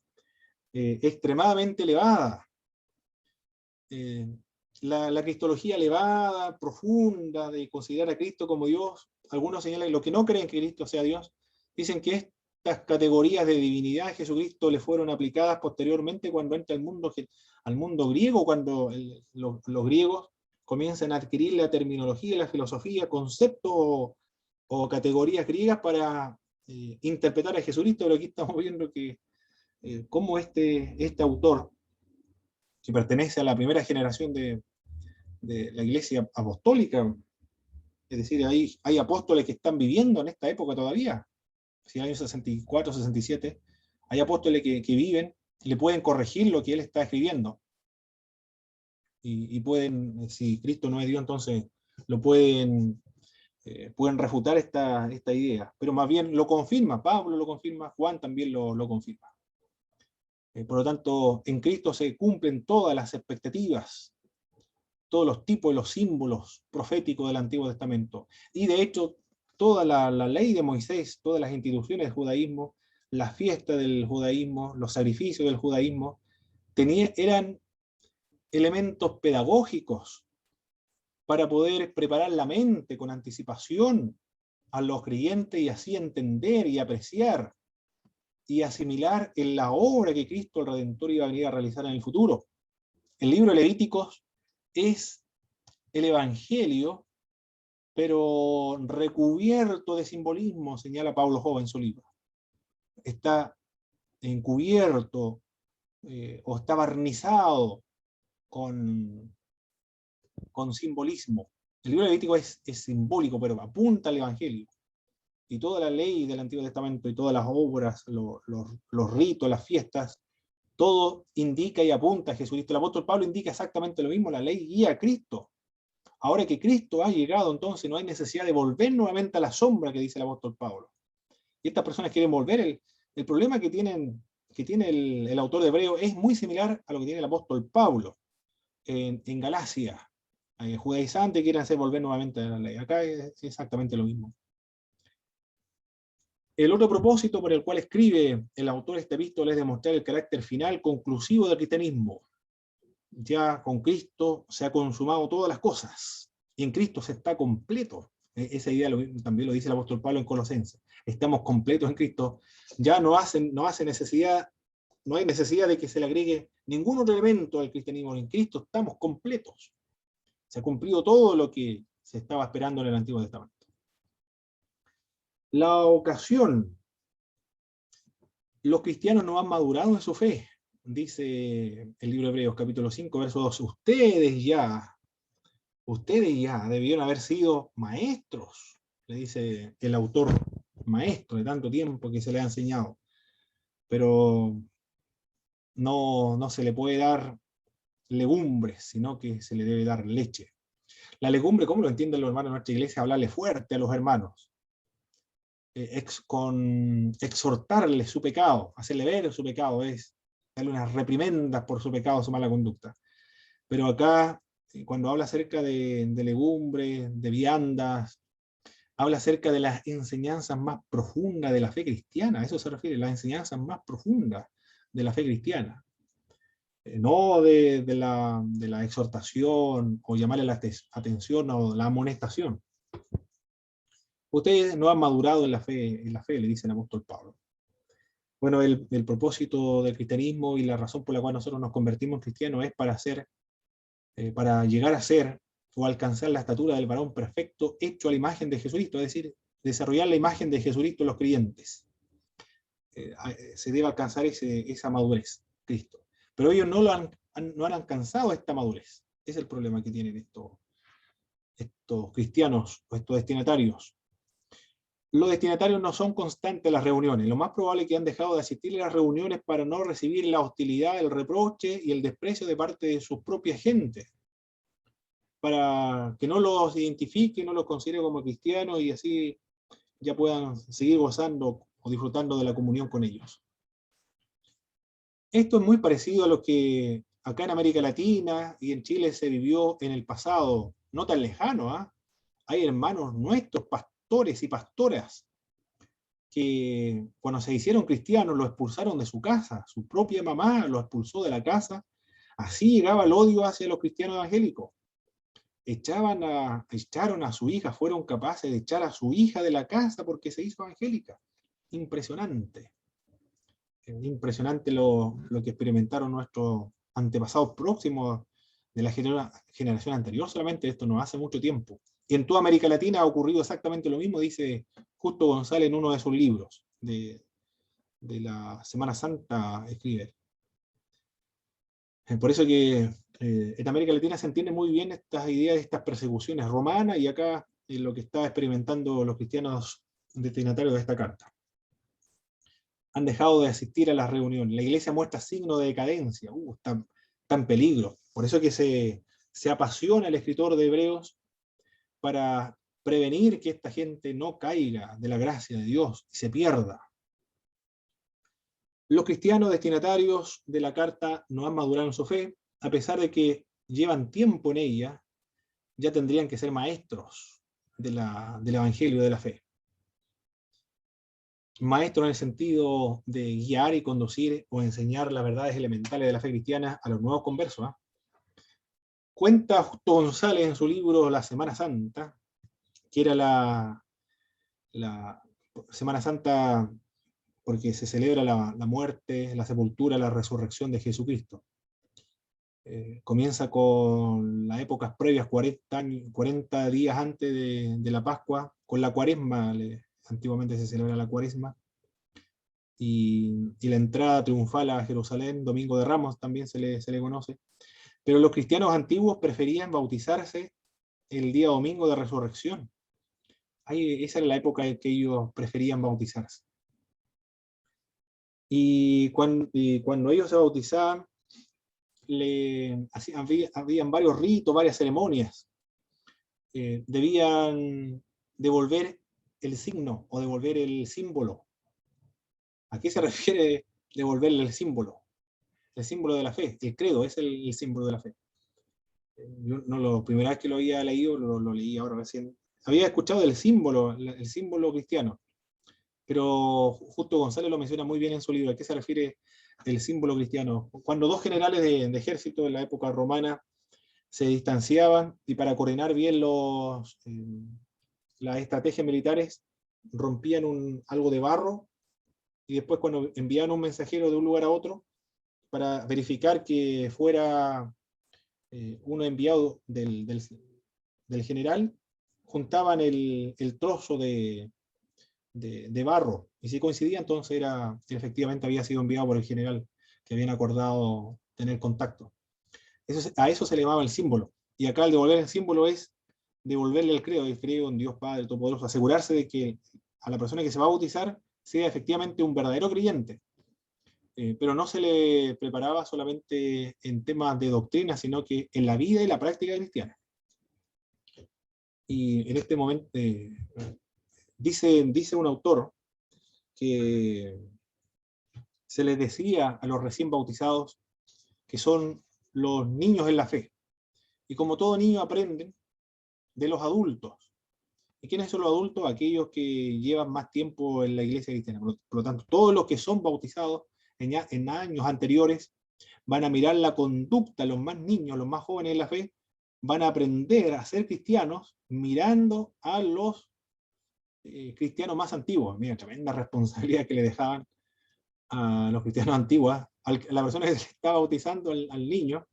extremadamente elevada. La cristología elevada, profunda, de considerar a Cristo como Dios, algunos señalan, los que no creen que Cristo sea Dios, dicen que estas categorías de divinidad a Jesucristo le fueron aplicadas posteriormente cuando entra al mundo griego, cuando los griegos comienzan a adquirir la terminología y la filosofía, conceptos o categorías griegas para interpretar a Jesucristo, pero aquí estamos viendo que cómo este autor, que pertenece a la primera generación de la iglesia apostólica, es decir, hay apóstoles que están viviendo en esta época todavía, si en el año 64, 67, hay apóstoles que viven y le pueden corregir lo que él está escribiendo. Y pueden, si Cristo no es Dios, entonces lo pueden refutar esta idea. Pero más bien lo confirma, Pablo lo confirma, Juan también lo confirma. Por lo tanto, en Cristo se cumplen todas las expectativas, todos los tipos de los símbolos proféticos del Antiguo Testamento. Y de hecho, toda la ley de Moisés, todas las instituciones del judaísmo, la fiesta del judaísmo, los sacrificios del judaísmo, eran elementos pedagógicos para poder preparar la mente con anticipación a los creyentes y así entender y apreciar y asimilar en la obra que Cristo el Redentor iba a venir a realizar en el futuro. El libro de Levíticos es el Evangelio, pero recubierto de simbolismo, señala Pablo Jova en su libro. Está encubierto o está barnizado con simbolismo. El libro de Levítico es simbólico, pero apunta al Evangelio. Y toda la ley del Antiguo Testamento y todas las obras, los ritos, las fiestas, todo indica y apunta a Jesucristo. El apóstol Pablo indica exactamente lo mismo, la ley guía a Cristo. Ahora que Cristo ha llegado, entonces no hay necesidad de volver nuevamente a la sombra que dice el apóstol Pablo. Y estas personas quieren volver. El problema que tiene el autor de Hebreo es muy similar a lo que tiene el apóstol Pablo en Galacia. Judaizantes quieren hacer volver nuevamente a la ley. Acá es exactamente lo mismo. El otro propósito por el cual escribe el autor de esta epístola es demostrar el carácter final conclusivo del cristianismo. ya con Cristo se ha consumado todas las cosas, y en Cristo se está completo. Esa idea también lo dice el apóstol Pablo en Colosenses. Estamos completos en Cristo, ya no hay necesidad de que se le agregue ningún otro elemento al cristianismo. En Cristo estamos completos. Se ha cumplido todo lo que se estaba esperando en el Antiguo Testamento. La ocasión. Los cristianos no han madurado en su fe, dice el libro de Hebreos, capítulo 5, verso 2. Ustedes ya debieron haber sido maestros, le dice el autor, maestro de tanto tiempo que se le ha enseñado. Pero no se le puede dar legumbres, sino que se le debe dar leche. La legumbre, ¿cómo lo entienden los hermanos de nuestra iglesia? Hablarle fuerte a los hermanos. Con exhortarle su pecado, hacerle ver su pecado, es darle unas reprimendas por su pecado, su mala conducta. Pero acá, cuando habla acerca de legumbres, de viandas, habla acerca de las enseñanzas más profundas de la fe cristiana. A eso se refiere, las enseñanzas más profundas de la fe cristiana. No de la exhortación o llamarle la atención o la amonestación. Ustedes no han madurado en la fe, le dice el apóstol Pablo. Bueno, el propósito del cristianismo y la razón por la cual nosotros nos convertimos en cristianos es para llegar a ser o alcanzar la estatura del varón perfecto hecho a la imagen de Jesucristo, es decir, desarrollar la imagen de Jesucristo en los creyentes. Se debe alcanzar esa madurez, Cristo. Pero ellos no han alcanzado esta madurez. Es el problema que tienen estos cristianos o estos destinatarios. Los destinatarios no son constantes en las reuniones. Lo más probable es que han dejado de asistir a las reuniones para no recibir la hostilidad, el reproche y el desprecio de parte de sus propias gentes. Para que no los identifique, no los considere como cristianos y así ya puedan seguir gozando o disfrutando de la comunión con ellos. Esto es muy parecido a lo que acá en América Latina y en Chile se vivió en el pasado, no tan lejano. Hay hermanos nuestros, pastores y pastoras, que cuando se hicieron cristianos lo expulsaron de su casa, su propia mamá lo expulsó de la casa. Así llegaba el odio hacia los cristianos evangélicos. Echaron a su hija, fueron capaces de echar a su hija de la casa porque se hizo evangélica. Impresionante. Impresionante lo que experimentaron nuestros antepasados próximos de la generación anterior, solamente esto no hace mucho tiempo. Y en toda América Latina ha ocurrido exactamente lo mismo, dice Justo González en uno de sus libros de la Semana Santa, escribe. Por eso que en América Latina se entiende muy bien estas ideas, estas persecuciones romanas, y acá es lo que está experimentando los cristianos destinatarios de esta carta. Han dejado de asistir a las reuniones. La iglesia muestra signos de decadencia, está en peligro. Por eso que se apasiona el escritor de Hebreos para prevenir que esta gente no caiga de la gracia de Dios y se pierda. Los cristianos destinatarios de la carta no han madurado en su fe, a pesar de que llevan tiempo en ella, ya tendrían que ser maestros del evangelio de la fe. Maestros en el sentido de guiar y conducir o enseñar las verdades elementales de la fe cristiana a los nuevos conversos. Cuenta Justo González en su libro La Semana Santa, que era la Semana Santa porque se celebra la muerte, la sepultura, la resurrección de Jesucristo. Comienza con las épocas previas, 40 días antes de la Pascua, con la Cuaresma. Antiguamente se celebra la Cuaresma, y la entrada triunfal a Jerusalén, Domingo de Ramos también se le conoce. Pero los cristianos antiguos preferían bautizarse el día domingo de resurrección. Esa era la época en que ellos preferían bautizarse. Y cuando ellos se bautizaban, habían varios ritos, varias ceremonias. Debían devolver el signo o devolver el símbolo. ¿A qué se refiere devolverle el símbolo? El símbolo de la fe, el credo es el símbolo de la fe. Yo la primera vez que lo había leído, lo leí ahora recién. Había escuchado del símbolo, el símbolo cristiano, pero Justo González lo menciona muy bien en su libro. ¿A qué se refiere el símbolo cristiano. Cuando dos generales de ejército en la época romana se distanciaban y para coordinar bien las estrategias militares rompían algo de barro y después cuando enviaban un mensajero de un lugar a otro para verificar que fuera uno enviado del general, juntaban el trozo de barro, y si coincidía, entonces efectivamente había sido enviado por el general que habían acordado tener contacto. A eso se le llamaba el símbolo. Y acá el devolver el símbolo es devolverle el credo en Dios Padre Todopoderoso, asegurarse de que a la persona que se va a bautizar sea efectivamente un verdadero creyente. Pero no se le preparaba solamente en temas de doctrina, sino que en la vida y la práctica cristiana. Y en este momento dice un autor que se les decía a los recién bautizados que son los niños en la fe. Y como todo niño aprenden de los adultos. ¿Y quiénes son los adultos? Aquellos que llevan más tiempo en la iglesia cristiana. Por lo tanto, todos los que son bautizados en años anteriores van a mirar la conducta, los más niños, los más jóvenes en la fe, van a aprender a ser cristianos mirando a los cristianos más antiguos. Mira, tremenda responsabilidad que le dejaban a los cristianos antiguos. A la persona que se estaba bautizando al niño,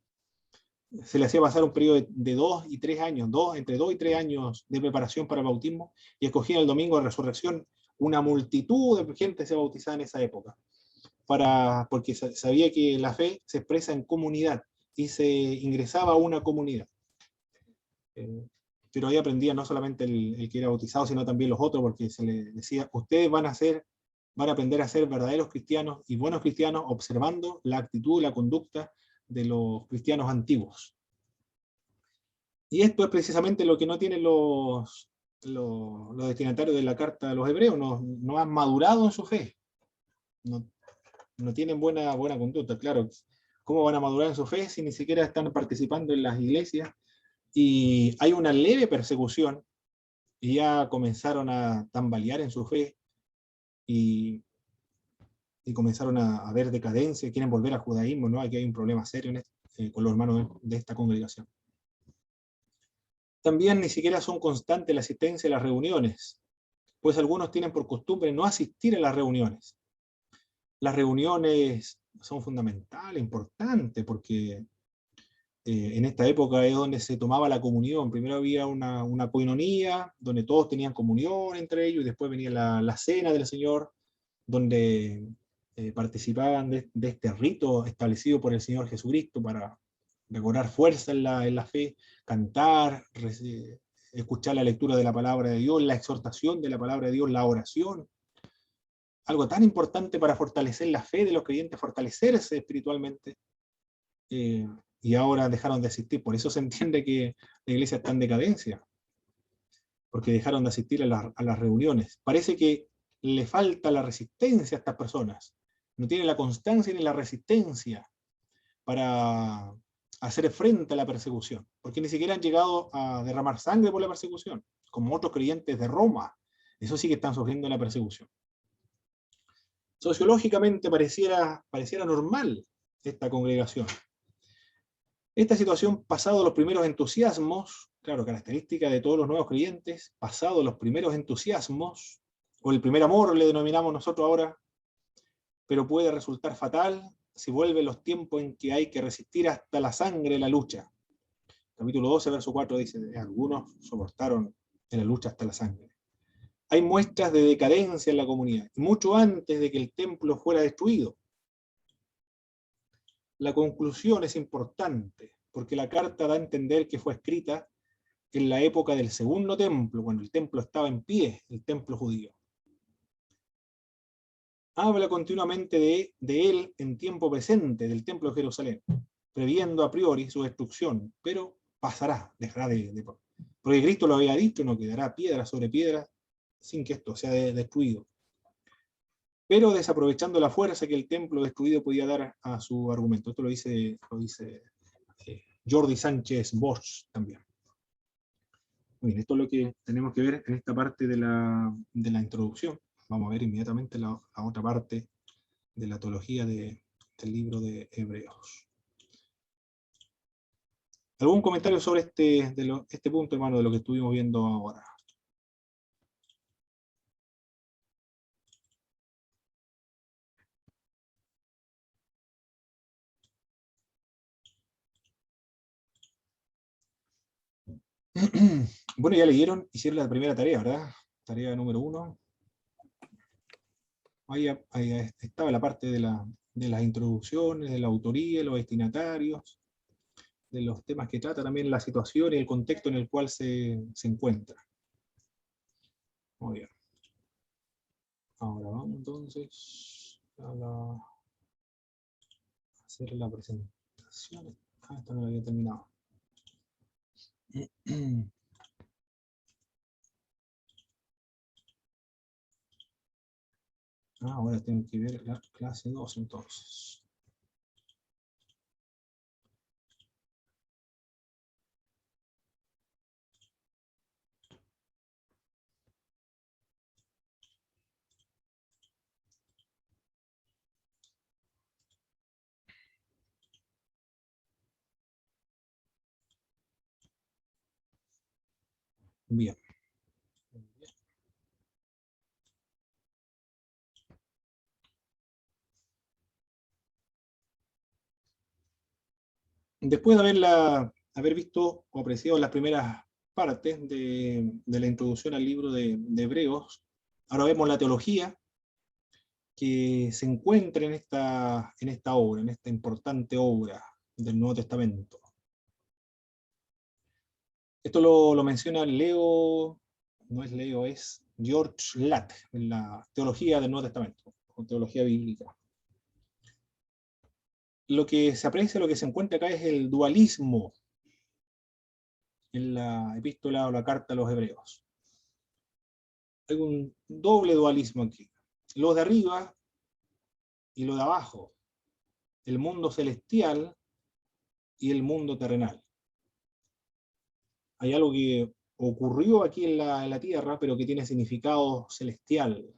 se le hacía pasar un periodo de 2 y 3 años, entre 2 y 3 años de preparación para el bautismo, y escogían el domingo de resurrección. Una multitud de gente se bautizaba en esa época, porque sabía que la fe se expresa en comunidad, y se ingresaba a una comunidad. Pero ahí aprendía no solamente el que era bautizado, sino también los otros, porque se les decía, ustedes van a aprender a ser verdaderos cristianos y buenos cristianos observando la actitud y la conducta de los cristianos antiguos. Y esto es precisamente lo que no tienen los destinatarios de la carta de los hebreos. No han madurado en su fe. No tienen buena conducta, claro. ¿Cómo van a madurar en su fe si ni siquiera están participando en las iglesias? Y hay una leve persecución, y ya comenzaron a tambalear en su fe, y comenzaron a ver decadencia, quieren volver al judaísmo, ¿no? Aquí hay un problema serio con los hermanos de esta congregación. También ni siquiera son constantes la asistencia a las reuniones, pues algunos tienen por costumbre no asistir a las reuniones. Las reuniones son fundamentales, importantes, porque en esta época es donde se tomaba la comunión. Primero había una coinonía, donde todos tenían comunión entre ellos, y después venía la cena del Señor, donde participaban de este rito establecido por el Señor Jesucristo para recobrar fuerza en la fe, cantar, escuchar la lectura de la palabra de Dios, la exhortación de la palabra de Dios, la oración. Algo tan importante para fortalecer la fe de los creyentes, fortalecerse espiritualmente. Y ahora dejaron de asistir. Por eso se entiende que la iglesia está en decadencia, porque dejaron de asistir a las reuniones. Parece que le falta la resistencia a estas personas. No tienen la constancia ni la resistencia para hacer frente a la persecución, porque ni siquiera han llegado a derramar sangre por la persecución, como otros creyentes de Roma. Eso sí que están sufriendo la persecución. Sociológicamente pareciera normal esta congregación. Esta situación, pasado los primeros entusiasmos, claro, característica de todos los nuevos creyentes, pasado los primeros entusiasmos, o el primer amor le denominamos nosotros ahora, pero puede resultar fatal si vuelven los tiempos en que hay que resistir hasta la sangre la lucha. Capítulo 12, verso 4 dice, algunos soportaron en la lucha hasta la sangre. Hay muestras de decadencia en la comunidad, mucho antes de que el templo fuera destruido. La conclusión es importante, porque la carta da a entender que fue escrita en la época del segundo templo, cuando el templo estaba en pie, el templo judío. Habla continuamente de él en tiempo presente, del templo de Jerusalén, previendo a priori su destrucción, pero pasará, dejará porque Cristo lo había dicho, no quedará piedra sobre piedra sin que esto sea destruido. Pero desaprovechando la fuerza que el templo destruido podía dar a su argumento. Esto lo dice Jordi Sánchez Bosch también. Muy bien, esto es lo que tenemos que ver en esta parte de la introducción. Vamos a ver inmediatamente la otra parte de la teología de el libro de Hebreos. ¿Algún comentario sobre este punto, hermano, de lo que estuvimos viendo ahora? Bueno, ya leyeron, hicieron la primera tarea, ¿verdad? Tarea número 1. Ahí estaba la parte de las introducciones, de la autoría, los destinatarios, de los temas que trata, también la situación y el contexto en el cual se encuentra. Muy bien. Ahora vamos entonces a hacer la presentación. Esta no la había terminado. Ahora tengo que ver la clase 2 entonces. Bien. Después de haber visto o apreciado las primeras partes de la introducción al libro de Hebreos, ahora vemos la teología que se encuentra en esta obra, en esta importante obra del Nuevo Testamento. Esto lo menciona Leo, no es Leo, es George Latt, en la teología del Nuevo Testamento, o teología bíblica. Lo que se aprecia, lo que se encuentra acá es el dualismo en la epístola o la carta a los Hebreos. Hay un doble dualismo aquí. Lo de arriba y lo de abajo. El mundo celestial y el mundo terrenal. Hay algo que ocurrió aquí en la tierra, pero que tiene significado celestial.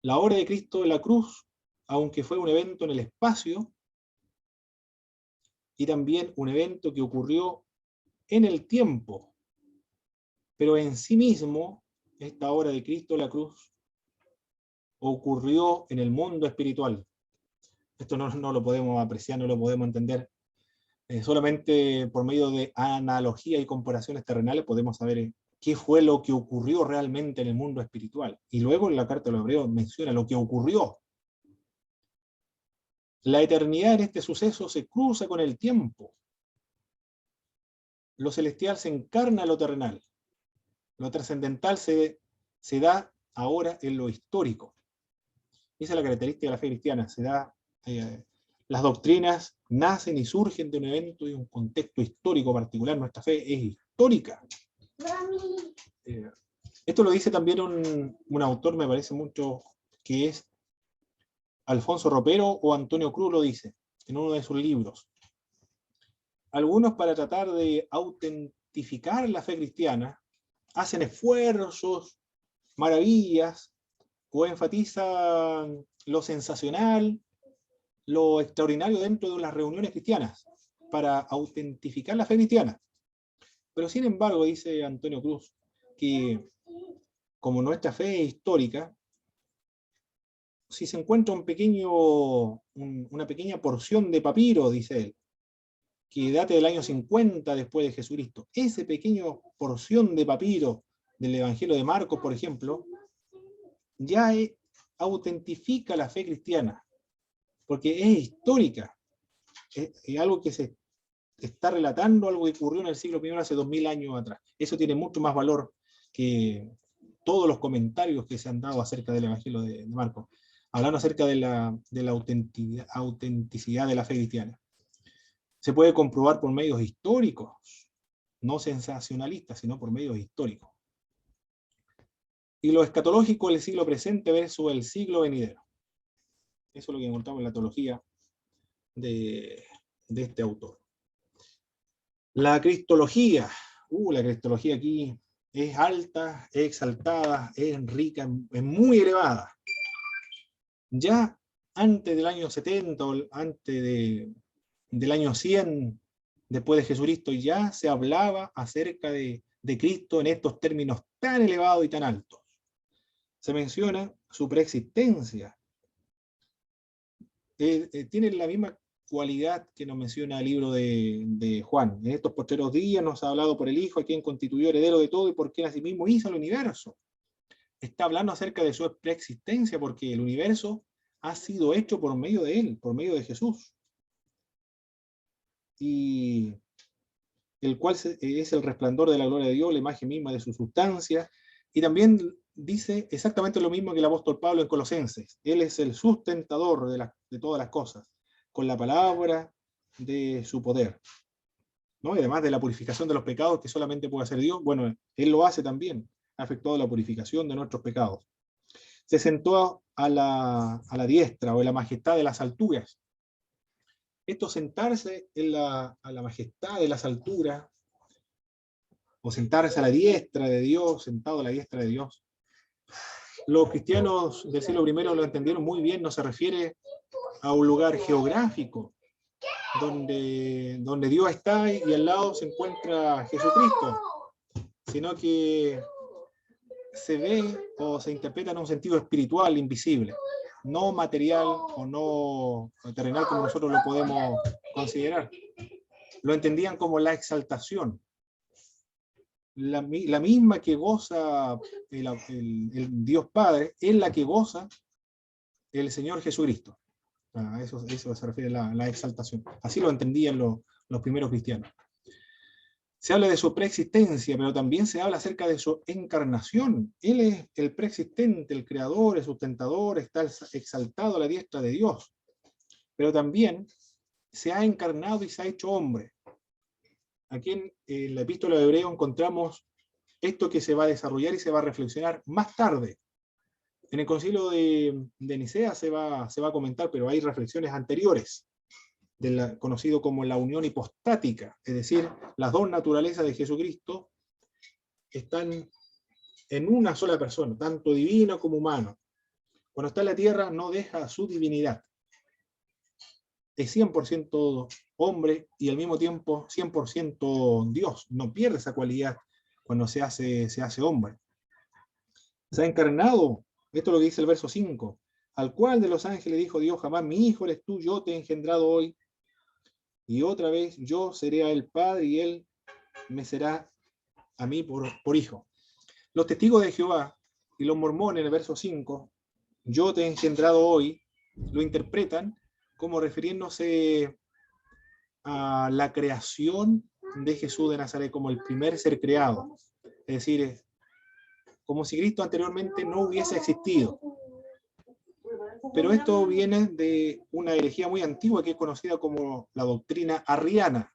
La obra de Cristo en la cruz, aunque fue un evento en el espacio, y también un evento que ocurrió en el tiempo, pero en sí mismo, esta obra de Cristo en la cruz ocurrió en el mundo espiritual. Esto no lo podemos apreciar, no lo podemos entender. Solamente por medio de analogía y comparaciones terrenales podemos saber qué fue lo que ocurrió realmente en el mundo espiritual. Y luego en la carta de los Hebreos menciona lo que ocurrió. La eternidad en este suceso se cruza con el tiempo. Lo celestial se encarna en lo terrenal. Lo trascendental se da ahora en lo histórico. Esa es la característica de la fe cristiana. Las doctrinas nacen y surgen de un evento y un contexto histórico particular. Nuestra fe es histórica. Esto lo dice también un autor, me parece mucho, que es Alfonso Ropero, o Antonio Cruz lo dice, en uno de sus libros. Algunos, para tratar de autentificar la fe cristiana, hacen esfuerzos, maravillas, o enfatizan lo sensacional, lo extraordinario dentro de las reuniones cristianas, para autentificar la fe cristiana. Pero sin embargo, dice Antonio Cruz, que como nuestra fe es histórica, si se encuentra una pequeña porción de papiro, dice él, que date del año 50 después de Jesucristo, esa pequeña porción de papiro del Evangelio de Marcos, por ejemplo, ya autentifica la fe cristiana, porque es histórica, es algo que se está relatando, algo que ocurrió en el siglo I hace 2000 años atrás. Eso tiene mucho más valor que todos los comentarios que se han dado acerca del Evangelio de Marcos, hablando acerca de la autenticidad de la fe cristiana. Se puede comprobar por medios históricos, no sensacionalistas, sino por medios históricos. Y lo escatológico del siglo presente versus el siglo venidero. Eso es lo que encontramos en la teología de este autor. La cristología. La cristología aquí es alta, es exaltada, es rica, es muy elevada. Ya antes del año 70 o del año 100 después de Jesucristo ya se hablaba acerca de Cristo en estos términos tan elevados y tan altos. Se menciona su preexistencia. Tiene la misma cualidad que nos menciona el libro de Juan. En estos postreros días nos ha hablado por el Hijo, a quien constituyó heredero de todo y por quien asimismo hizo el universo. Está hablando acerca de su preexistencia, porque el universo ha sido hecho por medio de él, por medio de Jesús. Y el cual es el resplandor de la gloria de Dios, la imagen misma de su sustancia. Y también dice exactamente lo mismo que el apóstol Pablo en Colosenses. Él es el sustentador de todas las cosas, con la palabra de su poder, ¿no? Y además de la purificación de los pecados que solamente puede hacer Dios, bueno, Él lo hace también, ha efectuado la purificación de nuestros pecados. Se sentó a la diestra o en la majestad de las alturas. Esto, sentarse a la majestad de las alturas, o sentarse a la diestra de Dios, sentado a la diestra de Dios, los cristianos del siglo I lo entendieron muy bien. No se refiere a un lugar geográfico donde Dios está y al lado se encuentra Jesucristo, sino que se ve o se interpreta en un sentido espiritual, invisible, no material o no terrenal como nosotros lo podemos considerar. Lo entendían como la exaltación, la misma que goza el Dios Padre, es la que goza el Señor Jesucristo. A eso se refiere la exaltación. Así lo entendían los primeros cristianos. Se habla de su preexistencia, pero también se habla acerca de su encarnación. Él es el preexistente, el creador, el sustentador, está exaltado a la diestra de Dios. Pero también se ha encarnado y se ha hecho hombre. Aquí en la epístola de Hebreo encontramos esto que se va a desarrollar y se va a reflexionar más tarde. En el concilio de Nicea se va a comentar, pero hay reflexiones anteriores, conocido como la unión hipostática, es decir, las dos naturalezas de Jesucristo están en una sola persona, tanto divino como humano. Cuando está en la tierra no deja su divinidad. Es 100% hombre y al mismo tiempo 100% Dios. No pierde esa cualidad cuando se hace hombre. Se ha encarnado, esto es lo que dice el verso 5, al cual de los ángeles dijo Dios jamás, mi hijo eres tú, yo te he engendrado hoy, y otra vez yo seré a él padre y él me será a mí por hijo. Los testigos de Jehová y los mormones en el verso 5, yo te he engendrado hoy, lo interpretan como refiriéndose a la creación de Jesús de Nazaret como el primer ser creado. Es decir, como si Cristo anteriormente no hubiese existido. Pero esto viene de una herejía muy antigua que es conocida como la doctrina arriana.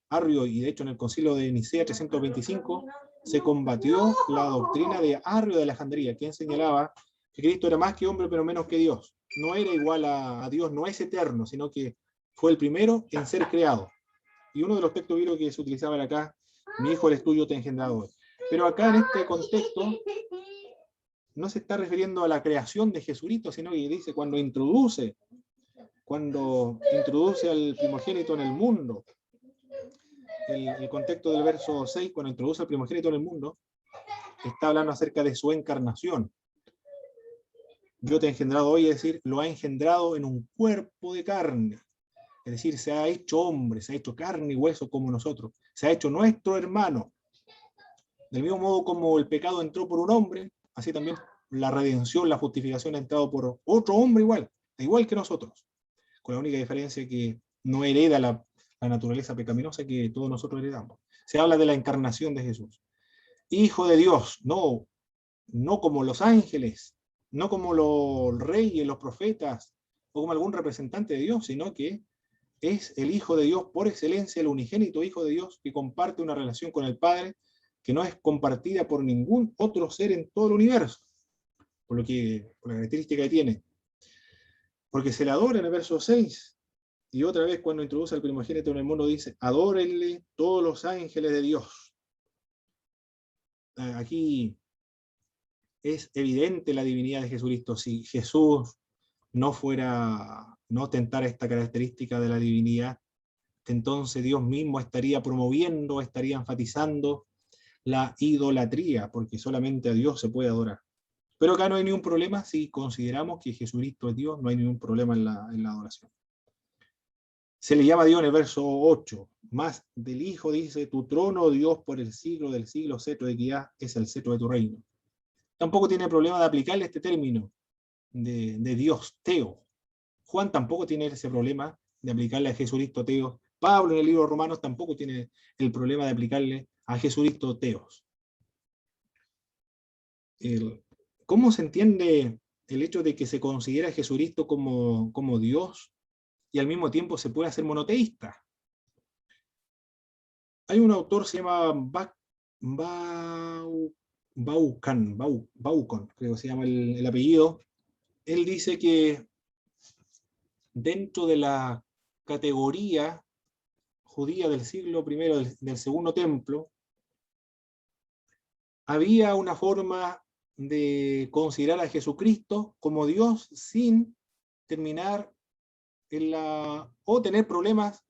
Arrio, y de hecho en el concilio de Nicea 325 se combatió la doctrina de Arrio de Alejandría, quien señalaba que Cristo era más que hombre pero menos que Dios. No era igual a Dios, no es eterno, sino que fue el primero en ser creado. Y uno de los textos bíblicos que se utilizaba era acá, mi hijo eres tú, yo te he engendrado hoy. Pero acá en este contexto no se está refiriendo a la creación de Jesucristo, sino que dice cuando introduce al primogénito en el mundo. El contexto del verso 6, cuando introduce al primogénito en el mundo, está hablando acerca de su encarnación. Yo te he engendrado hoy, es decir, lo ha engendrado en un cuerpo de carne. Es decir, se ha hecho hombre, se ha hecho carne y hueso como nosotros. Se ha hecho nuestro hermano. Del mismo modo como el pecado entró por un hombre, así también la redención, la justificación ha entrado por otro hombre igual que nosotros. Con la única diferencia que no hereda la naturaleza pecaminosa que todos nosotros heredamos. Se habla de la encarnación de Jesús. Hijo de Dios, no como los ángeles, no como los reyes, los profetas, o como algún representante de Dios, sino que es el Hijo de Dios por excelencia, el unigénito Hijo de Dios que comparte una relación con el Padre que no es compartida por ningún otro ser en todo el universo, por la característica que tiene. Porque se le adora en el verso 6, y otra vez cuando introduce al primogénito en el mundo dice, adórenle todos los ángeles de Dios. Aquí es evidente la divinidad de Jesucristo. Si Jesús no ostentara esta característica de la divinidad, entonces Dios mismo estaría promoviendo, estaría enfatizando la idolatría, porque solamente a Dios se puede adorar. Pero acá no hay ningún problema si consideramos que Jesucristo es Dios, no hay ningún problema en la adoración. Se le llama a Dios en el verso 8, más del Hijo dice, tu trono, Dios, por el siglo del siglo, cetro de equidad, es el cetro de tu reino. Tampoco tiene problema de aplicarle este término de Dios, Teo. Juan tampoco tiene ese problema de aplicarle a Jesucristo Teos. Pablo en el libro de Romanos tampoco tiene el problema de aplicarle a Jesucristo Teos. ¿Cómo se entiende el hecho de que se considera a Jesucristo como Dios y al mismo tiempo se puede hacer monoteísta? Hay un autor, se llama Baucon, creo que se llama el apellido. Él dice que dentro de la categoría judía del siglo I, del Segundo Templo, había una forma de considerar a Jesucristo como Dios sin terminar o tener problemas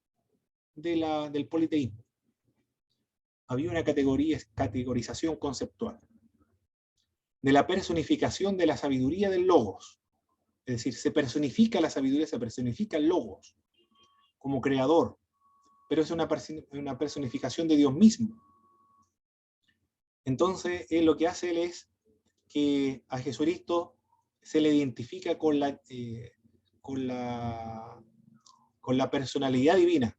del politeísmo. Había una categorización conceptual de la personificación de la sabiduría del Logos. Es decir, se personifica la sabiduría, se personifica el Logos como creador, pero es una personificación de Dios mismo. Entonces, lo que hace él es que a Jesucristo se le identifica con la personalidad divina,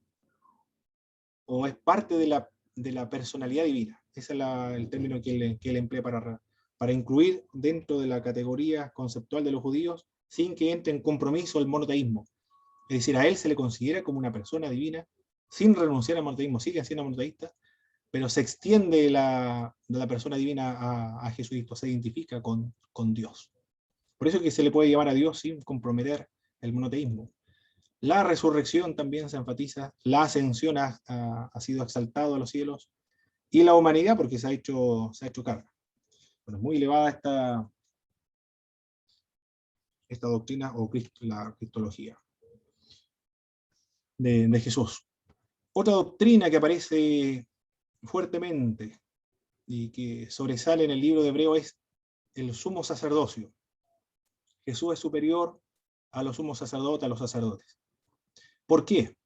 o es parte de la personalidad divina. Ese es el término que él emplea para incluir dentro de la categoría conceptual de los judíos, sin que entre en compromiso el monoteísmo. Es decir, a él se le considera como una persona divina, sin renunciar al monoteísmo, sigue siendo monoteísta, pero se extiende de la persona divina a Jesucristo, se identifica con Dios. Por eso es que se le puede llamar a Dios sin comprometer el monoteísmo. La resurrección también se enfatiza, la ascensión ha sido exaltado a los cielos, y la humanidad porque se ha hecho carga. Bueno, es muy elevada esta doctrina o la cristología de Jesús. Otra doctrina que aparece fuertemente y que sobresale en el libro de Hebreo es el sumo sacerdocio. Jesús es superior a los sumos sacerdotes, a los sacerdotes. ¿Por qué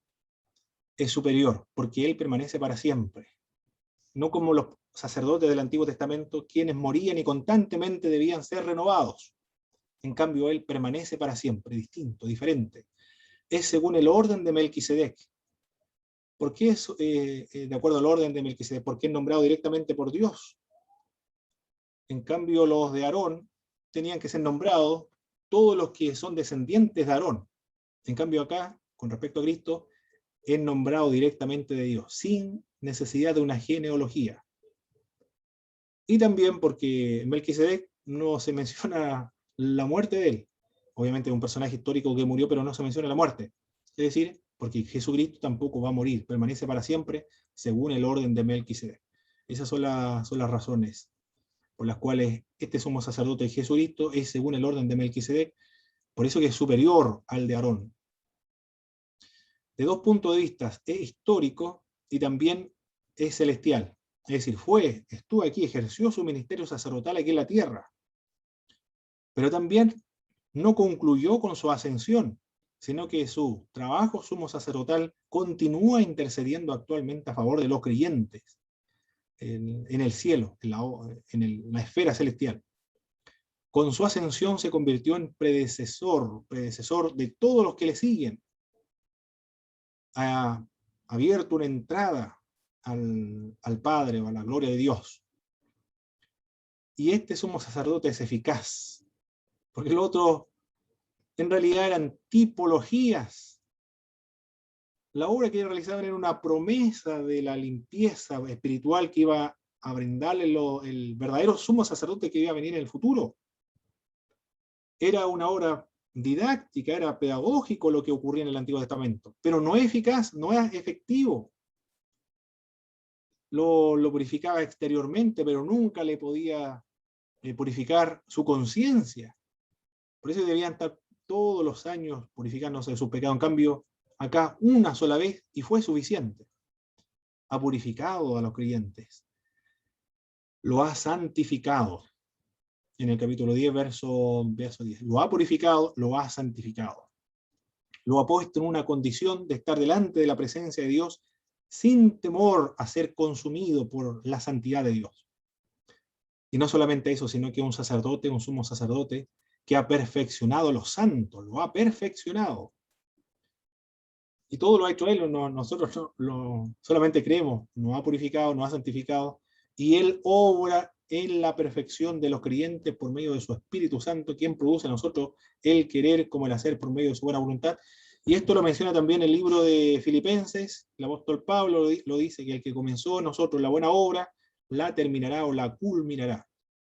es superior? Porque Él permanece para siempre. No como los sacerdotes del Antiguo Testamento, quienes morían y constantemente debían ser renovados. En cambio, Él permanece para siempre, distinto, diferente. Es según el orden de Melquisedec. ¿Por qué es de acuerdo al orden de Melquisedec? Porque es nombrado directamente por Dios. En cambio, los de Aarón tenían que ser nombrados todos los que son descendientes de Aarón. En cambio acá, con respecto a Cristo, es nombrado directamente de Dios, sin necesidad de una genealogía. Y también porque en Melquisedec no se menciona la muerte de él. Obviamente es un personaje histórico que murió, pero no se menciona la muerte. Es decir, porque Jesucristo tampoco va a morir, permanece para siempre según el orden de Melquisedec. Esas son las razones por las cuales este sumo sacerdote de Jesucristo es según el orden de Melquisedec, por eso que es superior al de Aarón. De dos puntos de vista, es histórico y también es celestial. Es decir, estuvo aquí, ejerció su ministerio sacerdotal aquí en la tierra, pero también no concluyó con su ascensión, sino que su trabajo sumo sacerdotal continúa intercediendo actualmente a favor de los creyentes en el cielo, en la esfera celestial. Con su ascensión se convirtió en predecesor de todos los que le siguen. Ha abierto una entrada al Padre o a la gloria de Dios. Y este sumo sacerdote es eficaz, porque el otro en realidad eran tipologías. La obra que realizaban era una promesa de la limpieza espiritual que iba a brindarle el verdadero sumo sacerdote que iba a venir en el futuro. Era una obra didáctica, era pedagógico lo que ocurría en el Antiguo Testamento, pero no es eficaz, no es efectivo. Lo purificaba exteriormente, pero nunca le podía purificar su conciencia. Por eso debían estar todos los años purificándose de sus pecados. En cambio, acá una sola vez y fue suficiente. Ha purificado a los creyentes. Lo ha santificado. En el capítulo 10, verso 10. Lo ha purificado, lo ha santificado. Lo ha puesto en una condición de estar delante de la presencia de Dios sin temor a ser consumido por la santidad de Dios. Y no solamente eso, sino que un sacerdote, un sumo sacerdote, que ha perfeccionado a los santos, lo ha perfeccionado. Y todo lo ha hecho Él, nosotros solamente creemos, nos ha purificado, nos ha santificado, y Él obra en la perfección de los creyentes por medio de su Espíritu Santo, quien produce en nosotros el querer como el hacer por medio de su buena voluntad. Y esto lo menciona también el libro de Filipenses, el apóstol Pablo lo dice, que el que comenzó en nosotros la buena obra, la terminará o la culminará.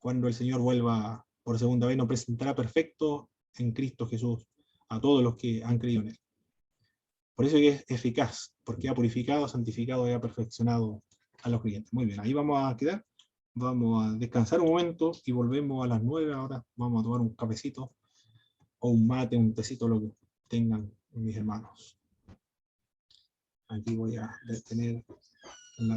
Cuando el Señor vuelva por segunda vez, nos presentará perfecto en Cristo Jesús a todos los que han creído en Él. Por eso es eficaz, porque ha purificado, santificado y ha perfeccionado a los creyentes. Muy bien, ahí vamos a quedar. Vamos a descansar un momento y volvemos a las 9. Ahora vamos a tomar un cafecito o un mate, un tecito, lo que tengan mis hermanos. Aquí voy a detener la